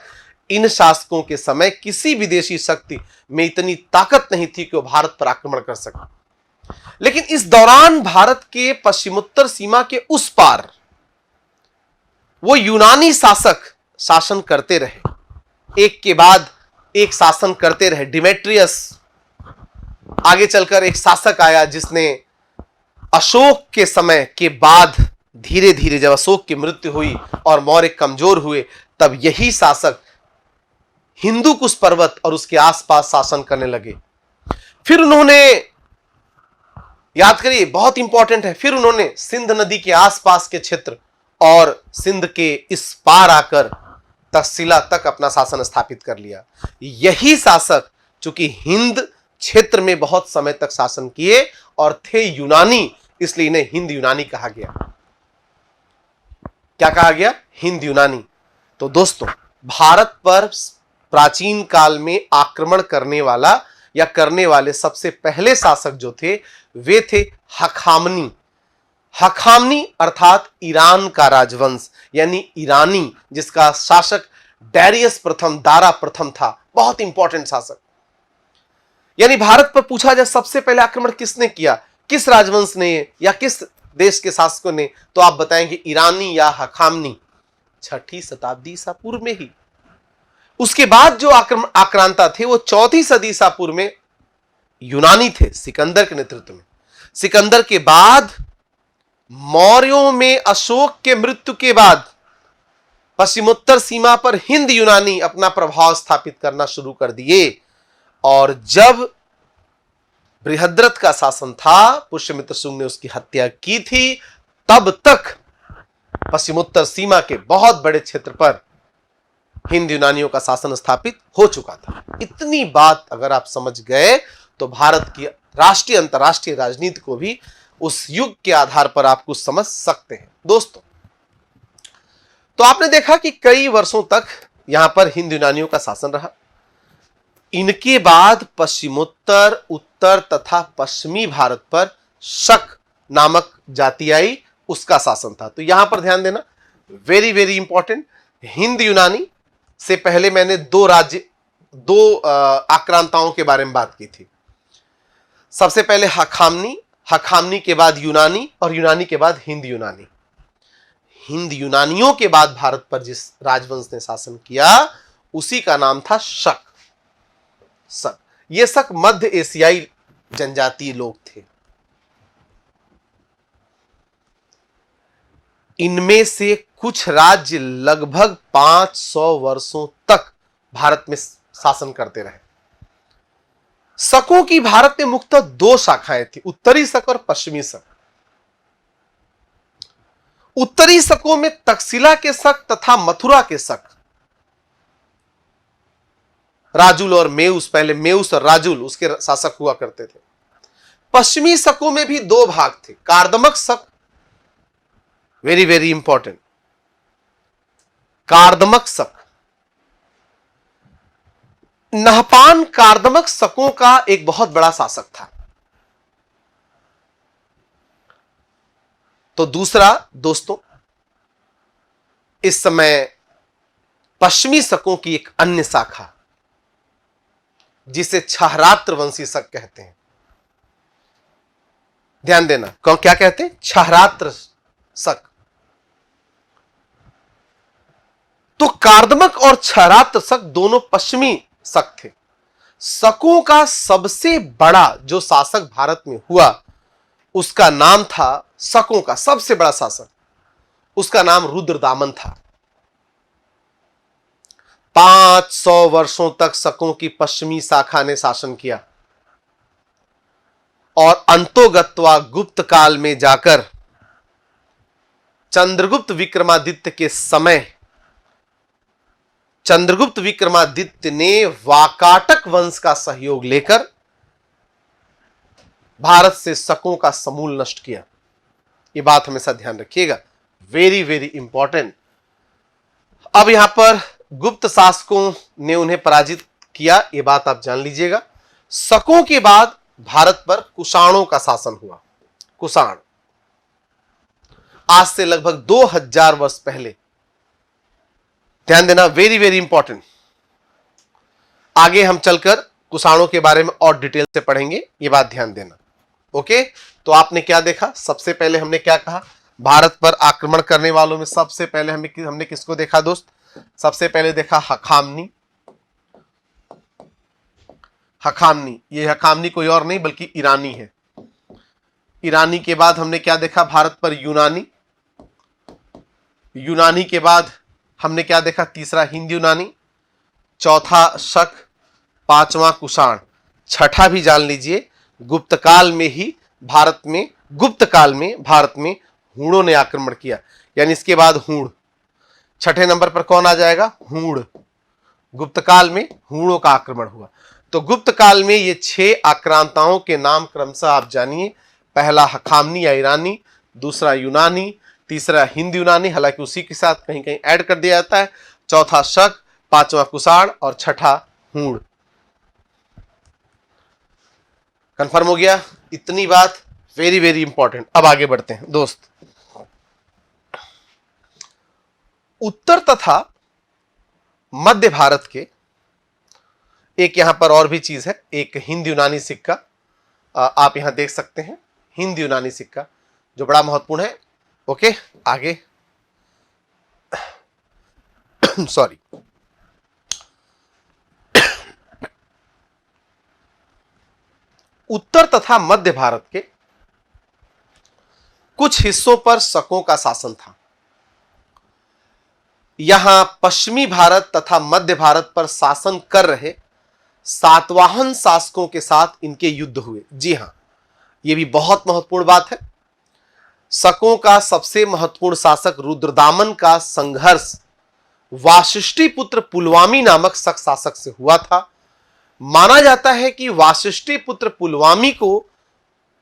A: इन शासकों के समय किसी विदेशी शक्ति में इतनी ताकत नहीं थी कि वो भारत पर आक्रमण कर सके। लेकिन इस दौरान भारत के पश्चिमोत्तर सीमा के उस पार वो यूनानी शासक शासन करते रहे। एक के बाद एक शासन करते रहे। डिमेट्रियस, आगे चलकर एक शासक आया जिसने अशोक के समय के बाद धीरे धीरे जब अशोक की मृत्यु हुई और मौर्य कमजोर हुए, तब यही शासक हिंदू कुश पर्वत और उसके आसपास शासन करने लगे। फिर उन्होंने, याद करिए बहुत इंपॉर्टेंट है, फिर उन्होंने सिंध नदी के आसपास के क्षेत्र और सिंध के इस पार आकर तक्षशिला तक अपना शासन स्थापित कर लिया। यही शासक चूंकि हिंद क्षेत्र में बहुत समय तक शासन किए और थे यूनानी, इसलिए इन्हें हिंद यूनानी कहा गया। क्या कहा गया? हिंद यूनानी। तो दोस्तों, भारत पर प्राचीन काल में आक्रमण करने वाला या करने वाले सबसे पहले शासक जो थे वे थे हखामनी। हखामनी अर्थात ईरान का राजवंश, यानी ईरानी, जिसका शासक डैरियस प्रथम, दारा प्रथम था। बहुत इंपॉर्टेंट शासक। यानी भारत पर पूछा जाए सबसे पहले आक्रमण किसने किया, किस राजवंश ने या किस देश के शासकों ने, तो आप बताएंगे ईरानी या हखामनी। 6ठी शताब्दी ईसा पूर्व में ही। उसके बाद जो आक्रांता थे वो 4ठी सदी ईसा पूर्व में यूनानी थे, सिकंदर के नेतृत्व में। सिकंदर के बाद मौर्यों में अशोक के मृत्यु के बाद पश्चिमोत्तर सीमा पर हिंद यूनानी अपना प्रभाव स्थापित करना शुरू कर दिए। और जब बृहद्रथ का शासन था, पुष्यमित्र शुंग ने उसकी हत्या की थी, तब तक पश्चिमोत्तर सीमा के बहुत बड़े क्षेत्र पर हिंद यूनानियों का शासन स्थापित हो चुका था। इतनी बात अगर आप समझ गए तो भारत की राष्ट्रीय अंतर्राष्ट्रीय राजनीति को भी उस युग के आधार पर आप कुछ समझ सकते हैं। दोस्तों, तो आपने देखा कि कई वर्षों तक यहां पर हिंद यूनानियों का शासन रहा। इनके बाद पश्चिमोत्तर, उत्तर तथा पश्चिमी भारत पर शक नामक जाति आई, उसका शासन था। तो यहां पर ध्यान देना, वेरी वेरी इंपॉर्टेंट। हिंद यूनानी से पहले मैंने दो आक्रांताओं के बारे में बात की थी। सबसे पहले हखामनी, हखामनी के बाद यूनानी और यूनानी के बाद हिंद यूनानी। हिंद यूनानियों के बाद भारत पर जिस राजवंश ने शासन किया उसी का नाम था शक। शक, ये शक मध्य एशियाई जनजातीय लोग थे। इनमें से कुछ राज्य लगभग 500 वर्षों तक भारत में शासन करते रहे। शकों की भारत में मुख्यतः 2 शाखाएं थी, उत्तरी शक और पश्चिमी शक। उत्तरी शकों में तक्षशिला के शक तथा मथुरा के शक, राजुल और मेउस, पहले मेउस और राजुल उसके शासक हुआ करते थे। पश्चिमी शकों में भी 2 भाग थे, कार्दमक शक, वेरी वेरी इंपॉर्टेंट, कार्दमक शक। नहपान कार्दमक शकों का एक बहुत बड़ा शासक था। तो दूसरा दोस्तों, इस समय पश्चिमी शकों की एक अन्य शाखा जिसे क्षहरात्र वंशी शक कहते हैं। ध्यान देना, कौन क्या कहते हैं? क्षहरात्र शक। तो कार्दमक और क्षहरात्र शक दोनों पश्चिमी शक थे। शकों का सबसे बड़ा जो शासक भारत में हुआ उसका नाम था, शकों का सबसे बड़ा शासक, उसका नाम रुद्रदामन था। 500 वर्षों तक शकों की पश्चिमी शाखा ने शासन किया और अंतोगत्वा गुप्त काल में जाकर चंद्रगुप्त विक्रमादित्य के समय चंद्रगुप्त विक्रमादित्य ने वाकाटक वंश का सहयोग लेकर भारत से शकों का समूल नष्ट किया। यह बात हमेशा ध्यान रखिएगा, वेरी वेरी इंपॉर्टेंट। अब यहां पर गुप्त शासकों ने उन्हें पराजित किया, यह बात आप जान लीजिएगा। शकों के बाद भारत पर कुषाणों का शासन हुआ। कुषाण आज से लगभग 2000 वर्ष पहले, ध्यान देना, वेरी वेरी इंपॉर्टेंट। आगे हम चलकर कुषाणों के बारे में और डिटेल से पढ़ेंगे, यह बात ध्यान देना। ओके, तो आपने क्या देखा? सबसे पहले हमने क्या कहा? भारत पर आक्रमण करने वालों में सबसे पहले हमने किसको देखा दोस्त? सबसे पहले देखा हखामनी, हखामनी, ये हखामनी कोई और नहीं बल्कि ईरानी है। ईरानी के बाद हमने क्या देखा भारत पर? यूनानी। यूनानी के बाद हमने क्या देखा? तीसरा हिंद यूनानी, चौथा शक, पांचवा कुषाण, छठा भी जान लीजिए गुप्त काल में ही भारत में, गुप्त काल में भारत में हूणों ने आक्रमण किया, यानी इसके बाद हूण। छठे नंबर पर कौन आ जाएगा? हूण। गुप्त काल में हूणों का आक्रमण हुआ। तो गुप्त काल में ये 6 आक्रांताओं के नाम क्रमशः आप जानिए। पहला हखामनी या ईरानी, दूसरा यूनानी, तीसरा हिंद यूनानी, हालांकि उसी के साथ कहीं कहीं ऐड कर दिया जाता है, चौथा शक, पांचवा कुषाण और छठा हूण। कंफर्म हो गया? इतनी बात वेरी वेरी इंपॉर्टेंट। अब आगे बढ़ते हैं दोस्त। उत्तर तथा मध्य भारत के एक यहां पर और भी चीज है, एक हिंद यूनानी सिक्का आप यहां देख सकते हैं, हिंद यूनानी सिक्का जो बड़ा महत्वपूर्ण है। ओके, आगे सॉरी। उत्तर तथा मध्य भारत के कुछ हिस्सों पर शकों का शासन था। यहां पश्चिमी भारत तथा मध्य भारत पर शासन कर रहे सातवाहन शासकों के साथ इनके युद्ध हुए। जी हां, यह भी बहुत महत्वपूर्ण बात है। शकों का सबसे महत्वपूर्ण शासक रुद्रदामन का संघर्ष वाशिष्ठीपुत्र पुलवामी नामक शक शासक से हुआ था। माना जाता है कि वाशिष्ठीपुत्र पुलवामी को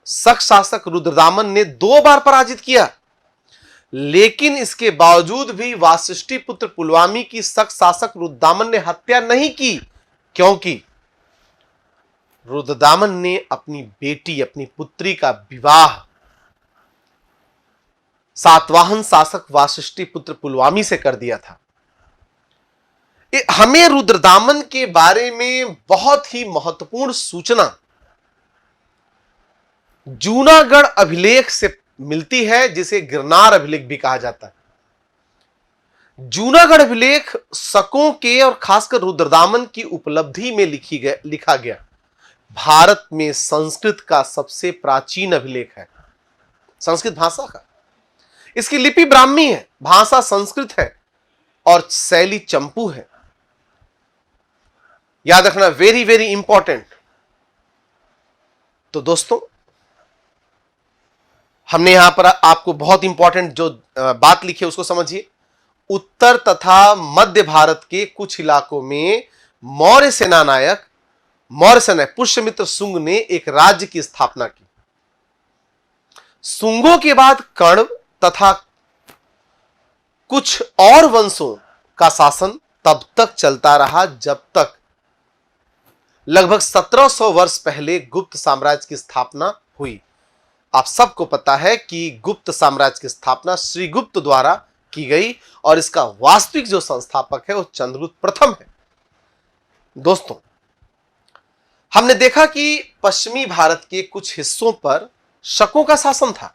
A: शक शासक रुद्रदामन ने 2 बार पराजित किया, लेकिन इसके बावजूद भी वाशिष्ठीपुत्र पुलवामी की शक शासक रुद्रदामन ने हत्या नहीं की, क्योंकि रुद्रदामन ने अपनी बेटी, अपनी पुत्री का विवाह सातवाहन शासक वाशिष्ठीपुत्र पुलवामी से कर दिया था। हमें रुद्रदामन के बारे में बहुत ही महत्वपूर्ण सूचना जूनागढ़ अभिलेख से मिलती है, जिसे गिरनार अभिलेख भी कहा जाता है। जूनागढ़ अभिलेख शकों के और खासकर रुद्रदामन की उपलब्धि में लिखा गया भारत में संस्कृत का सबसे प्राचीन अभिलेख है, संस्कृत भाषा का। इसकी लिपि ब्राह्मी है, भाषा संस्कृत है और शैली चंपू है। याद रखना, वेरी वेरी इंपॉर्टेंट। तो दोस्तों, हमने यहां पर आपको बहुत इंपॉर्टेंट जो बात लिखी है उसको समझिए। उत्तर तथा मध्य भारत के कुछ इलाकों में मौर्य सेनानायक पुष्यमित्र शुंग ने एक राज्य की स्थापना की। शुंगों के बाद कण्व तथा कुछ और वंशों का शासन तब तक चलता रहा जब तक लगभग 1700 वर्ष पहले गुप्त साम्राज्य की स्थापना हुई। आप सबको पता है कि गुप्त साम्राज्य की स्थापना श्रीगुप्त द्वारा की गई और इसका वास्तविक जो संस्थापक है वो चंद्रगुप्त प्रथम है। दोस्तों, हमने देखा कि पश्चिमी भारत के कुछ हिस्सों पर शकों का शासन था।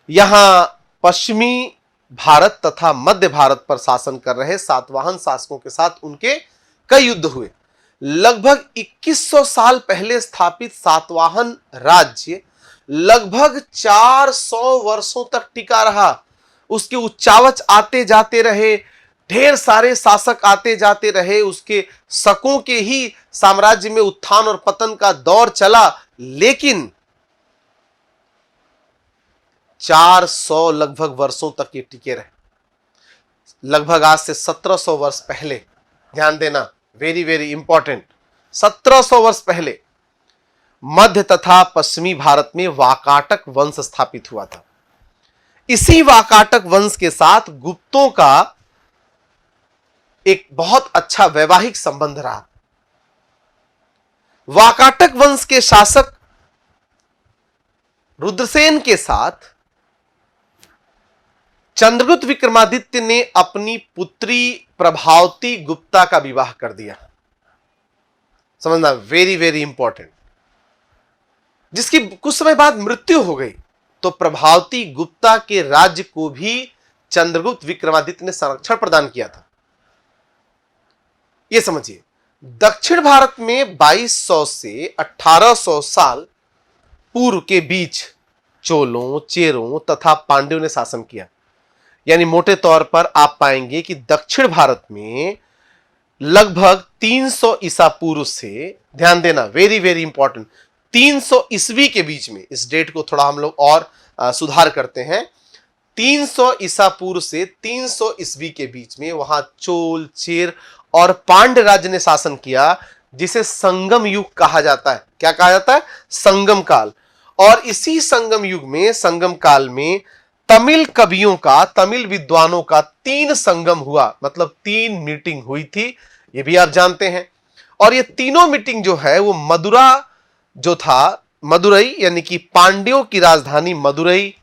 A: यहां पश्चिमी भारत तथा मध्य भारत पर शासन कर रहे सातवाहन शासकों के साथ उनके कई युद्ध हुए। लगभग 2100 साल पहले स्थापित सातवाहन राज्य लगभग 400 वर्षों तक टिका रहा। उसके उच्चावच आते जाते रहे, ढेर सारे शासक आते जाते रहे, उसके शकों के ही साम्राज्य में उत्थान और पतन का दौर चला, लेकिन 400 लगभग वर्षों तक ये टिके रहे। लगभग आज से 1700 वर्ष पहले, ध्यान देना, वेरी वेरी इंपॉर्टेंट, 1700 वर्ष पहले मध्य तथा पश्चिमी भारत में वाकाटक वंश स्थापित हुआ था। इसी वाकाटक वंश के साथ गुप्तों का एक बहुत अच्छा वैवाहिक संबंध रहा। वाकाटक वंश के शासक रुद्रसेन के साथ चंद्रगुप्त विक्रमादित्य ने अपनी पुत्री प्रभावती गुप्ता का विवाह कर दिया। समझना, वेरी वेरी इंपॉर्टेंट। जिसकी कुछ समय बाद मृत्यु हो गई, तो प्रभावती गुप्ता के राज्य को भी चंद्रगुप्त विक्रमादित्य ने संरक्षण प्रदान किया था। यह समझिए, दक्षिण भारत में 2200 से 1800 साल पूर्व के बीच चोलों, चेरों तथा पांड्यों ने शासन किया। यानी मोटे तौर पर आप पाएंगे कि दक्षिण भारत में लगभग 300 ईसा पूर्व से, ध्यान देना, वेरी वेरी इंपॉर्टेंट, 300 ईस्वी के बीच में, इस डेट को थोड़ा हम लोग और सुधार करते हैं, 300 ईसा पूर्व से 300 ईस्वी के बीच में वहां चोल, चेर और पांड्य राज्य ने शासन किया, जिसे संगम युग कहा जाता है। क्या कहा जाता है? संगम काल। और इसी संगम युग में, संगम काल में तमिल कवियों का, तमिल विद्वानों का 3 संगम हुआ, मतलब 3 मीटिंग हुई थी, ये भी आप जानते हैं। और ये तीनों मीटिंग जो है वो मदुरा जो था, मदुरई यानी कि पांड्यों की राजधानी मदुरई,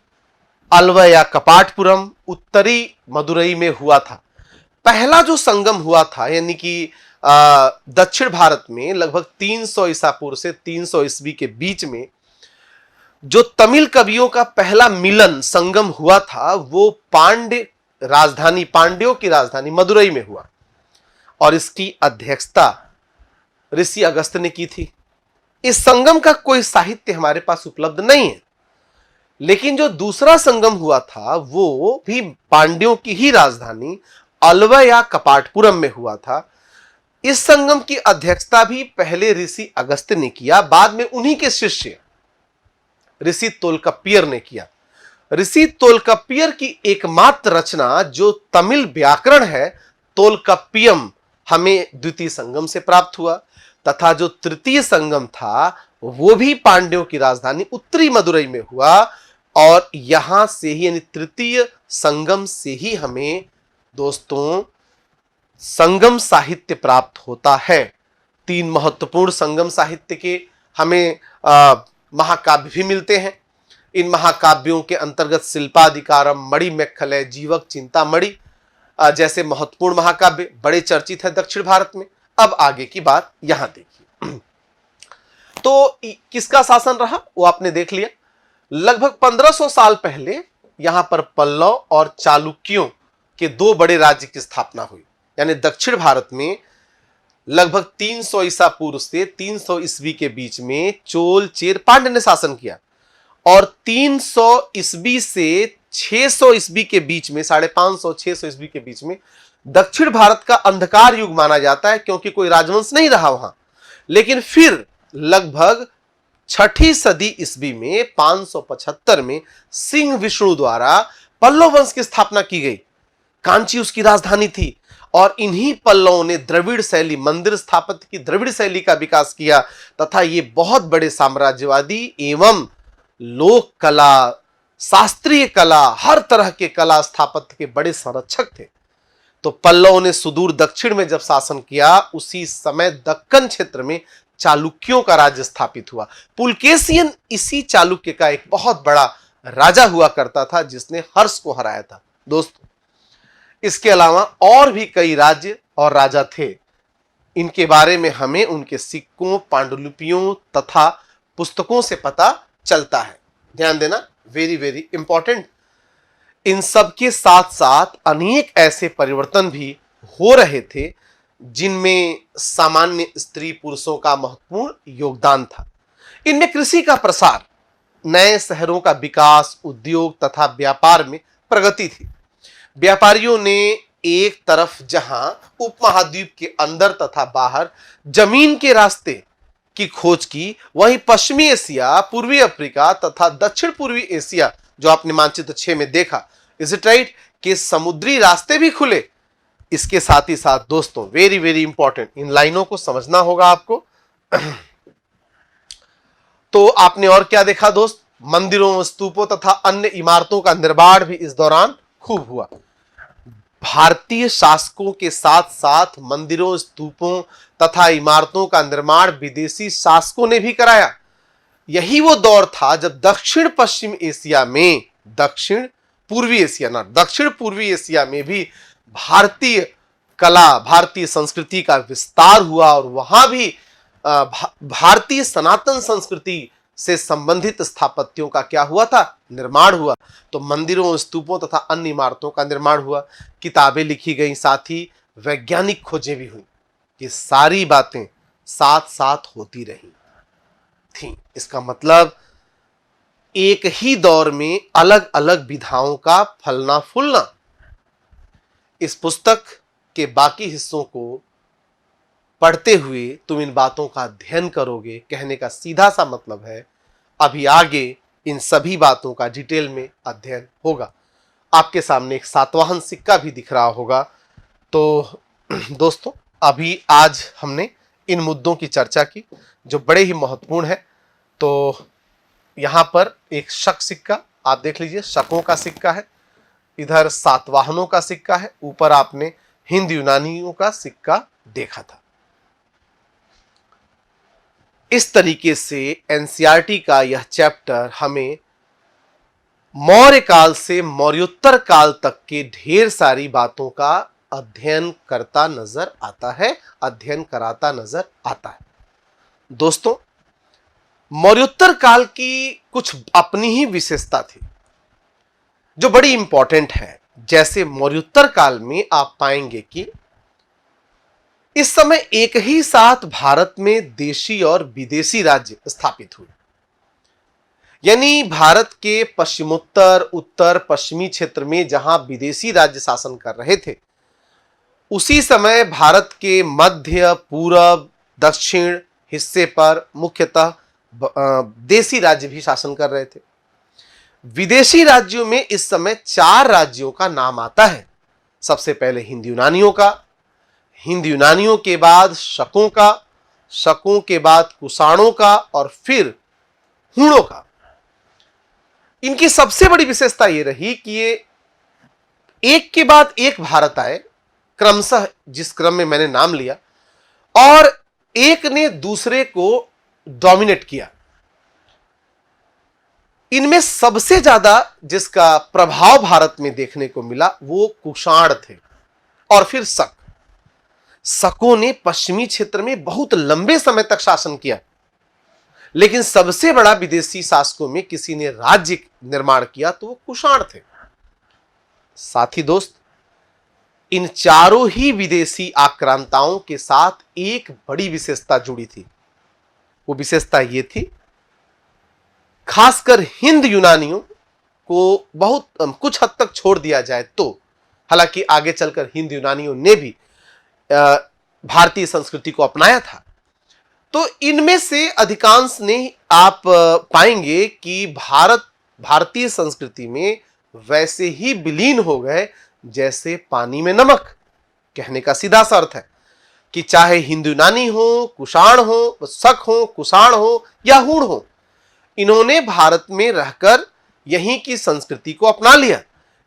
A: अलवय या कपाटपुरम उत्तरी मदुरई में हुआ था। पहला जो संगम हुआ था, यानी कि दक्षिण भारत में लगभग 300 ईसा पूर्व से 300 ईस्वी के बीच में जो तमिल कवियों का पहला मिलन, संगम हुआ था, वो पांड्यों की राजधानी मदुरई में हुआ। और इसकी अध्यक्षता ऋषि अगस्त ने की थी। इस संगम का कोई साहित्य हमारे पास उपलब्ध नहीं है, लेकिन जो दूसरा संगम हुआ था वो भी पांड्यों की ही राजधानी अलवय या कपाटपुरम में हुआ था। इस संगम की अध्यक्षता भी पहले ऋषि अगस्त ने किया, बाद में उन्हीं के शिष्य ऋषि तोल्काप्पियर ने किया। ऋषि तोल्काप्पियर की एकमात्र रचना जो तमिल व्याकरण है, तोल्काप्पियम, हमें द्वितीय संगम से प्राप्त हुआ, तथा जो तृतीय संगम था वो भी पांड्यों की राजधानी उत्तरी मदुरई में हुआ। और यहां से ही, यानी तृतीय संगम से ही हमें दोस्तों संगम साहित्य प्राप्त होता है। 3 महत्वपूर्ण संगम साहित्य के हमें महाकाव्य भी मिलते हैं। इन महाकाव्यों के अंतर्गत शिल्पाधिकारम, मणिमेखले, जीवक चिंतामणि जैसे महत्वपूर्ण महाकाव्य बड़े चर्चित है दक्षिण भारत में। अब आगे की बात यहां देखिए। तो किसका शासन रहा वो आपने देख लिया। लगभग 1500 साल पहले यहां पर पल्लव और चालुक्यों के 2 बड़े राज्य की स्थापना हुई। यानी दक्षिण भारत में लगभग 300 ईसा पूर्व से 300 ईस्वी के बीच में चोल, चेर, पांड्य ने शासन किया। और 300 ईस्वी से 600 ईस्वी के बीच में, 550 600 ईस्वी के बीच में दक्षिण भारत का अंधकार युग माना जाता है, क्योंकि कोई राजवंश नहीं रहा वहां। लेकिन फिर लगभग 6ठी सदी ईस्वी में 575 में सिंह विष्णु द्वारा पल्लव वंश की स्थापना की गई। कांची उसकी राजधानी थी। और इन्हीं पल्लवों ने द्रविड़ शैली, मंदिर स्थापत्य की द्रविड़ शैली का विकास किया, तथा ये बहुत बड़े साम्राज्यवादी एवं लोक कला, शास्त्रीय कला, हर तरह के कला स्थापत्य के बड़े संरक्षक थे। तो पल्लवों ने सुदूर दक्षिण में जब शासन किया, उसी समय दक्कन क्षेत्र में चालुक्यों का राज्य स्थापित हुआ। पुलकेशियन इसी चालुक्य का एक बहुत बड़ा राजा हुआ करता था, जिसने हर्ष को हराया था दोस्तों। इसके अलावा और भी कई राज्य और राजा थे। इनके बारे में हमें उनके सिक्कों, पांडुलिपियों तथा पुस्तकों से पता चलता है। ध्यान देना, वेरी वेरी इंपॉर्टेंट। इन सब के साथ साथ अनेक ऐसे परिवर्तन भी हो रहे थे जिनमें सामान्य स्त्री पुरुषों का महत्वपूर्ण योगदान था। इनमें कृषि का प्रसार, नए शहरों का विकास, उद्योग तथा व्यापार में प्रगति थी। व्यापारियों ने एक तरफ जहां उपमहाद्वीप के अंदर तथा बाहर जमीन के रास्ते की खोज की, वहीं पश्चिमी एशिया, पूर्वी अफ्रीका तथा दक्षिण पूर्वी एशिया, जो आपने मानचित्र 6 में देखा, इज इट राइट, कि समुद्री रास्ते भी खुले। इसके साथ ही साथ दोस्तों, वेरी वेरी इंपॉर्टेंट, इन लाइनों को समझना होगा आपको। तो आपने और क्या देखा दोस्त? मंदिरों, स्तूपों तथा अन्य इमारतों का निर्माण भी इस दौरान खूब हुआ। भारतीय शासकों के साथ साथ मंदिरों, स्तूपों तथा इमारतों का निर्माण विदेशी शासकों ने भी कराया। यही वो दौर था जब दक्षिण पश्चिम एशिया में, दक्षिण पूर्वी एशिया में भी भारतीय कला, भारतीय संस्कृति का विस्तार हुआ। और वहां भी भारतीय सनातन संस्कृति से संबंधित स्थापत्यों का क्या हुआ था? निर्माण हुआ। तो मंदिरों, स्तूपों तथा अन्य इमारतों का निर्माण हुआ, किताबें लिखी गई, साथ ही वैज्ञानिक खोजें भी हुई। ये सारी बातें साथ साथ होती रही थी। इसका मतलब एक ही दौर में अलग अलग विधाओं का फलना फूलना। इस पुस्तक के बाकी हिस्सों को पढ़ते हुए तुम इन बातों का अध्ययन करोगे। कहने का सीधा सा मतलब है अभी आगे इन सभी बातों का डिटेल में अध्ययन होगा। आपके सामने एक सातवाहन सिक्का भी दिख रहा होगा। तो दोस्तों, अभी आज हमने इन मुद्दों की चर्चा की जो बड़े ही महत्वपूर्ण है। तो यहां पर एक शक सिक्का आप देख लीजिए, शकों का सिक्का है, इधर सातवाहनों का सिक्का है, ऊपर आपने हिंद यूनानियों का सिक्का देखा था। इस तरीके से एनसीईआरटी का यह चैप्टर हमें मौर्य काल से मौर्योत्तर काल तक के ढेर सारी बातों का अध्ययन करता नजर आता है, अध्ययन कराता नजर आता है। दोस्तों, मौर्योत्तर काल की कुछ अपनी ही विशेषता थी जो बड़ी इंपॉर्टेंट है। जैसे मौर्योत्तर काल में आप पाएंगे कि इस समय एक ही साथ भारत में देशी और विदेशी राज्य स्थापित हुए। यानी भारत के पश्चिमोत्तर, उत्तर, पश्चिमी क्षेत्र में जहां विदेशी राज्य शासन कर रहे थे, उसी समय भारत के मध्य, पूरब, दक्षिण हिस्से पर मुख्यतः देशी राज्य भी शासन कर रहे थे। विदेशी राज्यों में इस समय 4 राज्यों का नाम आता है। सबसे पहले हिंद यूनानियों का, हिंद यूनानियों के बाद शकों का, शकों के बाद कुषाणों का और फिर हूणों का। इनकी सबसे बड़ी विशेषता यह रही कि ये एक के बाद एक भारत आए, क्रमशः जिस क्रम में मैंने नाम लिया, और एक ने दूसरे को डोमिनेट किया। इनमें सबसे ज्यादा जिसका प्रभाव भारत में देखने को मिला वो कुषाण थे और फिर शक। शकों ने पश्चिमी क्षेत्र में बहुत लंबे समय तक शासन किया, लेकिन सबसे बड़ा विदेशी शासकों में किसी ने राज्य निर्माण किया तो वो कुषाण थे। साथी दोस्त, इन चारों ही विदेशी आक्रांताओं के साथ एक बड़ी विशेषता जुड़ी थी। वो विशेषता ये थी, खासकर हिंद यूनानियों को बहुत कुछ हद तक छोड़ दिया जाए तो, हालांकि आगे चलकर हिंद यूनानियों ने भी भारतीय संस्कृति को अपनाया था, तो इनमें से अधिकांश ने आप पाएंगे कि भारतीय संस्कृति में वैसे ही विलीन हो गए जैसे पानी में नमक। कहने का सीधा सा अर्थ है कि चाहे हिंदू यूनानी हो, कुषाण हो, शक हो, कुषाण हो या हूण हो, इन्होंने भारत में रहकर यहीं की संस्कृति को अपना लिया,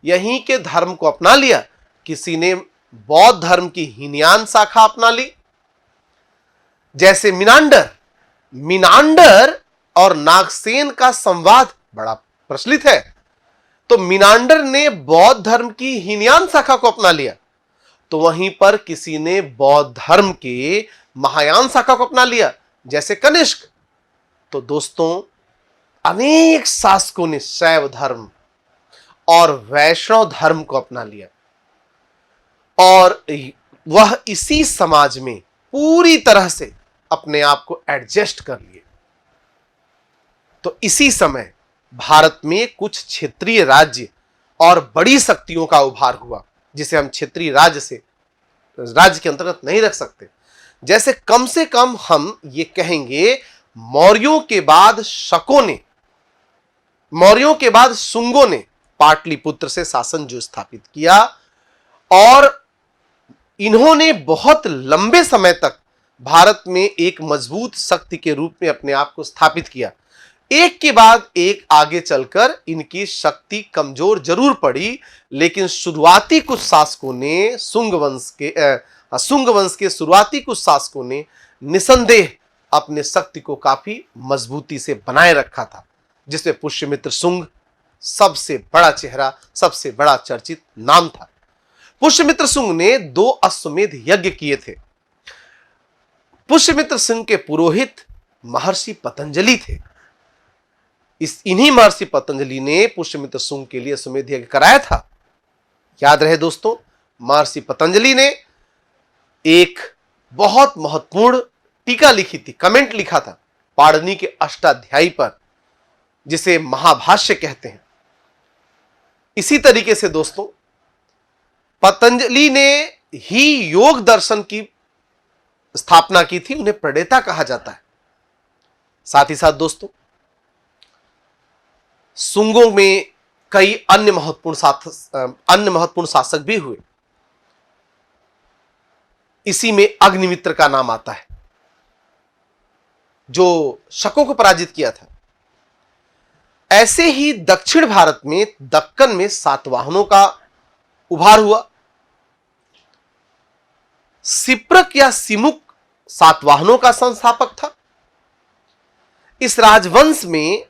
A: यहीं के धर्म को अपना लिया। किसी ने बौद्ध धर्म की हीनयान शाखा अपना ली, जैसे मिनांडर और नागसेन का संवाद बड़ा प्रचलित है। तो मिनांडर ने बौद्ध धर्म की हीनयान शाखा को अपना लिया, तो वहीं पर किसी ने बौद्ध धर्म के महायान शाखा को अपना लिया, जैसे कनिष्क। तो दोस्तों, अनेक शासकों ने शैव धर्म और वैष्णव धर्म को अपना लिया और वह इसी समाज में पूरी तरह से अपने आप को एडजस्ट कर लिए। तो इसी समय भारत में कुछ क्षेत्रीय राज्य और बड़ी शक्तियों का उभार हुआ, जिसे हम क्षेत्रीय राज्य के अंतर्गत नहीं रख सकते। जैसे कम से कम हम ये कहेंगे, मौर्यों के बाद शकों ने, मौर्यों के बाद शुंगों ने पाटलिपुत्र से शासन जो स्थापित किया, और इन्होंने बहुत लंबे समय तक भारत में एक मजबूत शक्ति के रूप में अपने आप को स्थापित किया। एक के बाद एक आगे चलकर इनकी शक्ति कमजोर जरूर पड़ी, लेकिन शुरुआती कुछ शासकों ने, शुंग वंश के शुरुआती कुछ शासकों ने निसंदेह अपने शक्ति को काफी मजबूती से बनाए रखा था, जिसमें पुष्यमित्र शुंग सबसे बड़ा चेहरा, सबसे बड़ा चर्चित नाम था। पुष्यमित्र शुंग ने 2 अश्वमेध यज्ञ किए थे। पुष्यमित्र शुंग के पुरोहित महर्षि पतंजलि थे। इन्हीं महर्षि पतंजलि ने पुष्यमित्र शुंग के लिए अश्वमेध यज्ञ कराया था। याद रहे दोस्तों, महर्षि पतंजलि ने एक बहुत महत्वपूर्ण टीका लिखी थी, कमेंट लिखा था पाणिनि के अष्टाध्यायी पर, जिसे महाभाष्य कहते हैं। इसी तरीके से दोस्तों पतंजलि ने ही योग दर्शन की स्थापना की थी, उन्हें प्रणेता कहा जाता है। साथ ही साथ दोस्तों शुंगों में कई अन्य महत्वपूर्ण शासक भी हुए। इसी में अग्निमित्र का नाम आता है, जो शकों को पराजित किया था। ऐसे ही दक्षिण भारत में दक्कन में सातवाहनों का उभार हुआ। सिप्रक या सिमुक सातवाहनों का संस्थापक था। इस राजवंश में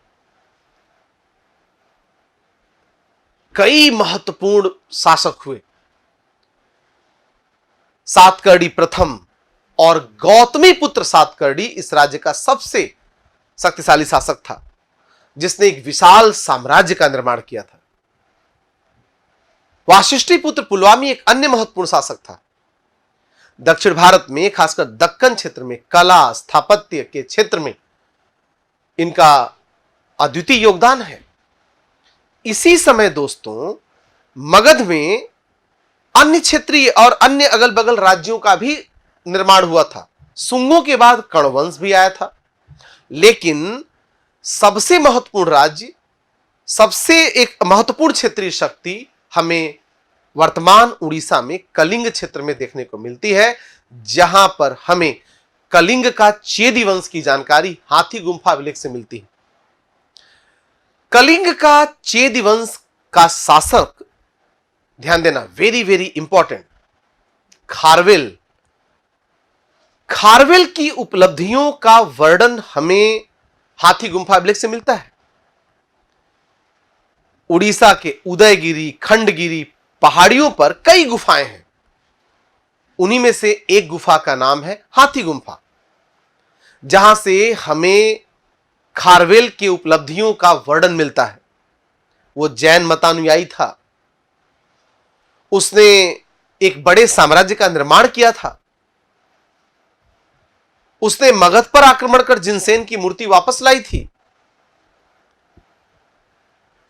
A: कई महत्वपूर्ण शासक हुए। सातकर्णी प्रथम और गौतमी पुत्र सातकर्णी इस राज्य का सबसे शक्तिशाली शासक था, जिसने एक विशाल साम्राज्य का निर्माण किया था। वाशिष्ठी पुत्र पुलवामी एक अन्य महत्वपूर्ण शासक था। दक्षिण भारत में खासकर दक्कन क्षेत्र में कला स्थापत्य के क्षेत्र में इनका अद्वितीय योगदान है। इसी समय दोस्तों मगध में अन्य क्षेत्रीय और अन्य अगल बगल राज्यों का भी निर्माण हुआ था। शुंगों के बाद कण्वंश भी आया था, लेकिन सबसे महत्वपूर्ण राज्य, सबसे एक महत्वपूर्ण क्षेत्रीय शक्ति हमें वर्तमान उड़ीसा में कलिंग क्षेत्र में देखने को मिलती है, जहां पर हमें कलिंग का चेदी वंश की जानकारी हाथी गुम्फा अभिलेख से मिलती है। कलिंग का चेदी वंश का शासक, ध्यान देना, very very important, Kharavela. Kharavela की उपलब्धियों का वर्णन हमें हाथी गुम्फा अभिलेख से मिलता है। उड़ीसा के उदयगिरी, खंडगिरी पहाड़ियों पर कई गुफाएं हैं। उन्हीं में से एक गुफा का नाम है हाथी गुम्फा, जहां से हमें खारवेल की उपलब्धियों का वर्णन मिलता है। वो जैन मतानुयायी था। उसने एक बड़े साम्राज्य का निर्माण किया था। उसने मगध पर आक्रमण कर जिनसेन की मूर्ति वापस लाई थी,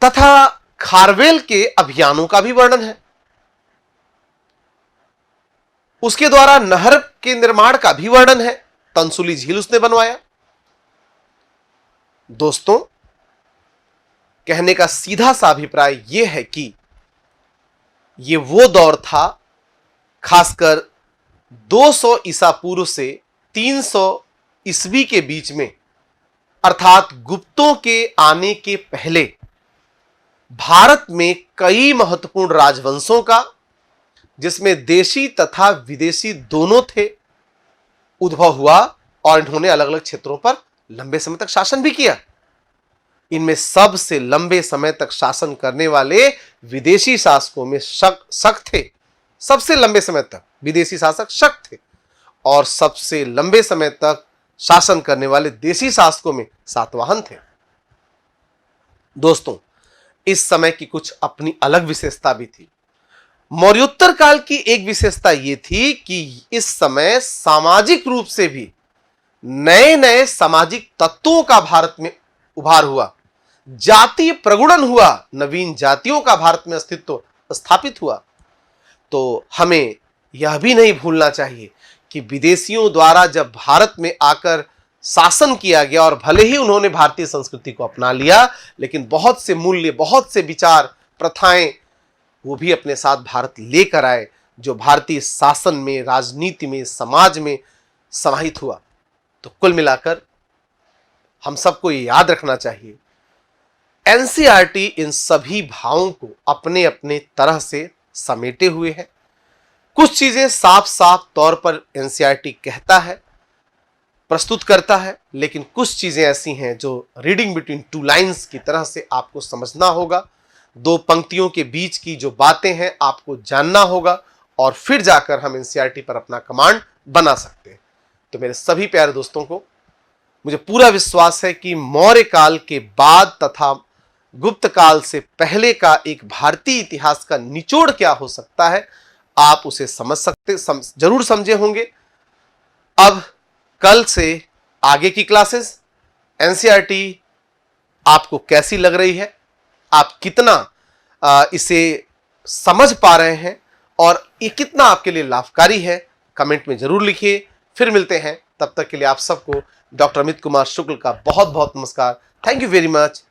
A: तथा खारवेल के अभियानों का भी वर्णन है। उसके द्वारा नहर के निर्माण का भी वर्णन है। तंसुली झील उसने बनवाया। दोस्तों कहने का सीधा सा अभिप्राय यह है कि यह वो दौर था, खासकर 200 ईसा पूर्व से 300 ईस्वी के बीच में, अर्थात गुप्तों के आने के पहले भारत में कई महत्वपूर्ण राजवंशों का, जिसमें देशी तथा विदेशी दोनों थे, उद्भव हुआ और इन्होंने अलग अलग क्षेत्रों पर लंबे समय तक शासन भी किया। इनमें सबसे लंबे समय तक शासन करने वाले विदेशी शासकों में शक थे। सबसे लंबे समय तक विदेशी शासक शक थे, और सबसे लंबे समय तक शासन करने वाले देशी शासकों में सातवाहन थे। दोस्तों इस समय की कुछ अपनी अलग विशेषता भी थी। मौर्योत्तर काल की एक विशेषता यह थी कि इस समय सामाजिक रूप से भी नए नए सामाजिक तत्वों का भारत में उभार हुआ, जातीय प्रगुणन हुआ, नवीन जातियों का भारत में अस्तित्व स्थापित हुआ। तो हमें यह भी नहीं भूलना चाहिए कि विदेशियों द्वारा जब भारत में आकर शासन किया गया, और भले ही उन्होंने भारतीय संस्कृति को अपना लिया, लेकिन बहुत से मूल्य, बहुत से विचार, प्रथाएं वो भी अपने साथ भारत लेकर आए, जो भारतीय शासन में, राजनीति में, समाज में समाहित हुआ। तो कुल मिलाकर हम सबको ये याद रखना चाहिए, एनसीईआरटी इन सभी भावों को अपने अपने तरह से समेटे हुए है। कुछ चीजें साफ साफ तौर पर एनसीईआरटी कहता है, प्रस्तुत करता है, लेकिन कुछ चीजें ऐसी हैं जो रीडिंग बिटवीन टू लाइंस की तरह से आपको समझना होगा। दो पंक्तियों के बीच की जो बातें हैं आपको जानना होगा, और फिर जाकर हम एनसीईआरटी पर अपना कमांड बना सकते हैं। तो मेरे सभी प्यारे दोस्तों को मुझे पूरा विश्वास है कि मौर्य काल के बाद तथा गुप्त काल से पहले का एक भारतीय इतिहास का निचोड़ क्या हो सकता है, आप उसे जरूर समझे होंगे। अब कल से आगे की क्लासेस एनसीईआरटी आपको कैसी लग रही है, आप कितना इसे समझ पा रहे हैं और ये कितना आपके लिए लाभकारी है, कमेंट में जरूर लिखिए। फिर मिलते हैं, तब तक के लिए आप सबको डॉक्टर अमित कुमार शुक्ल का बहुत बहुत नमस्कार। Thank you very much.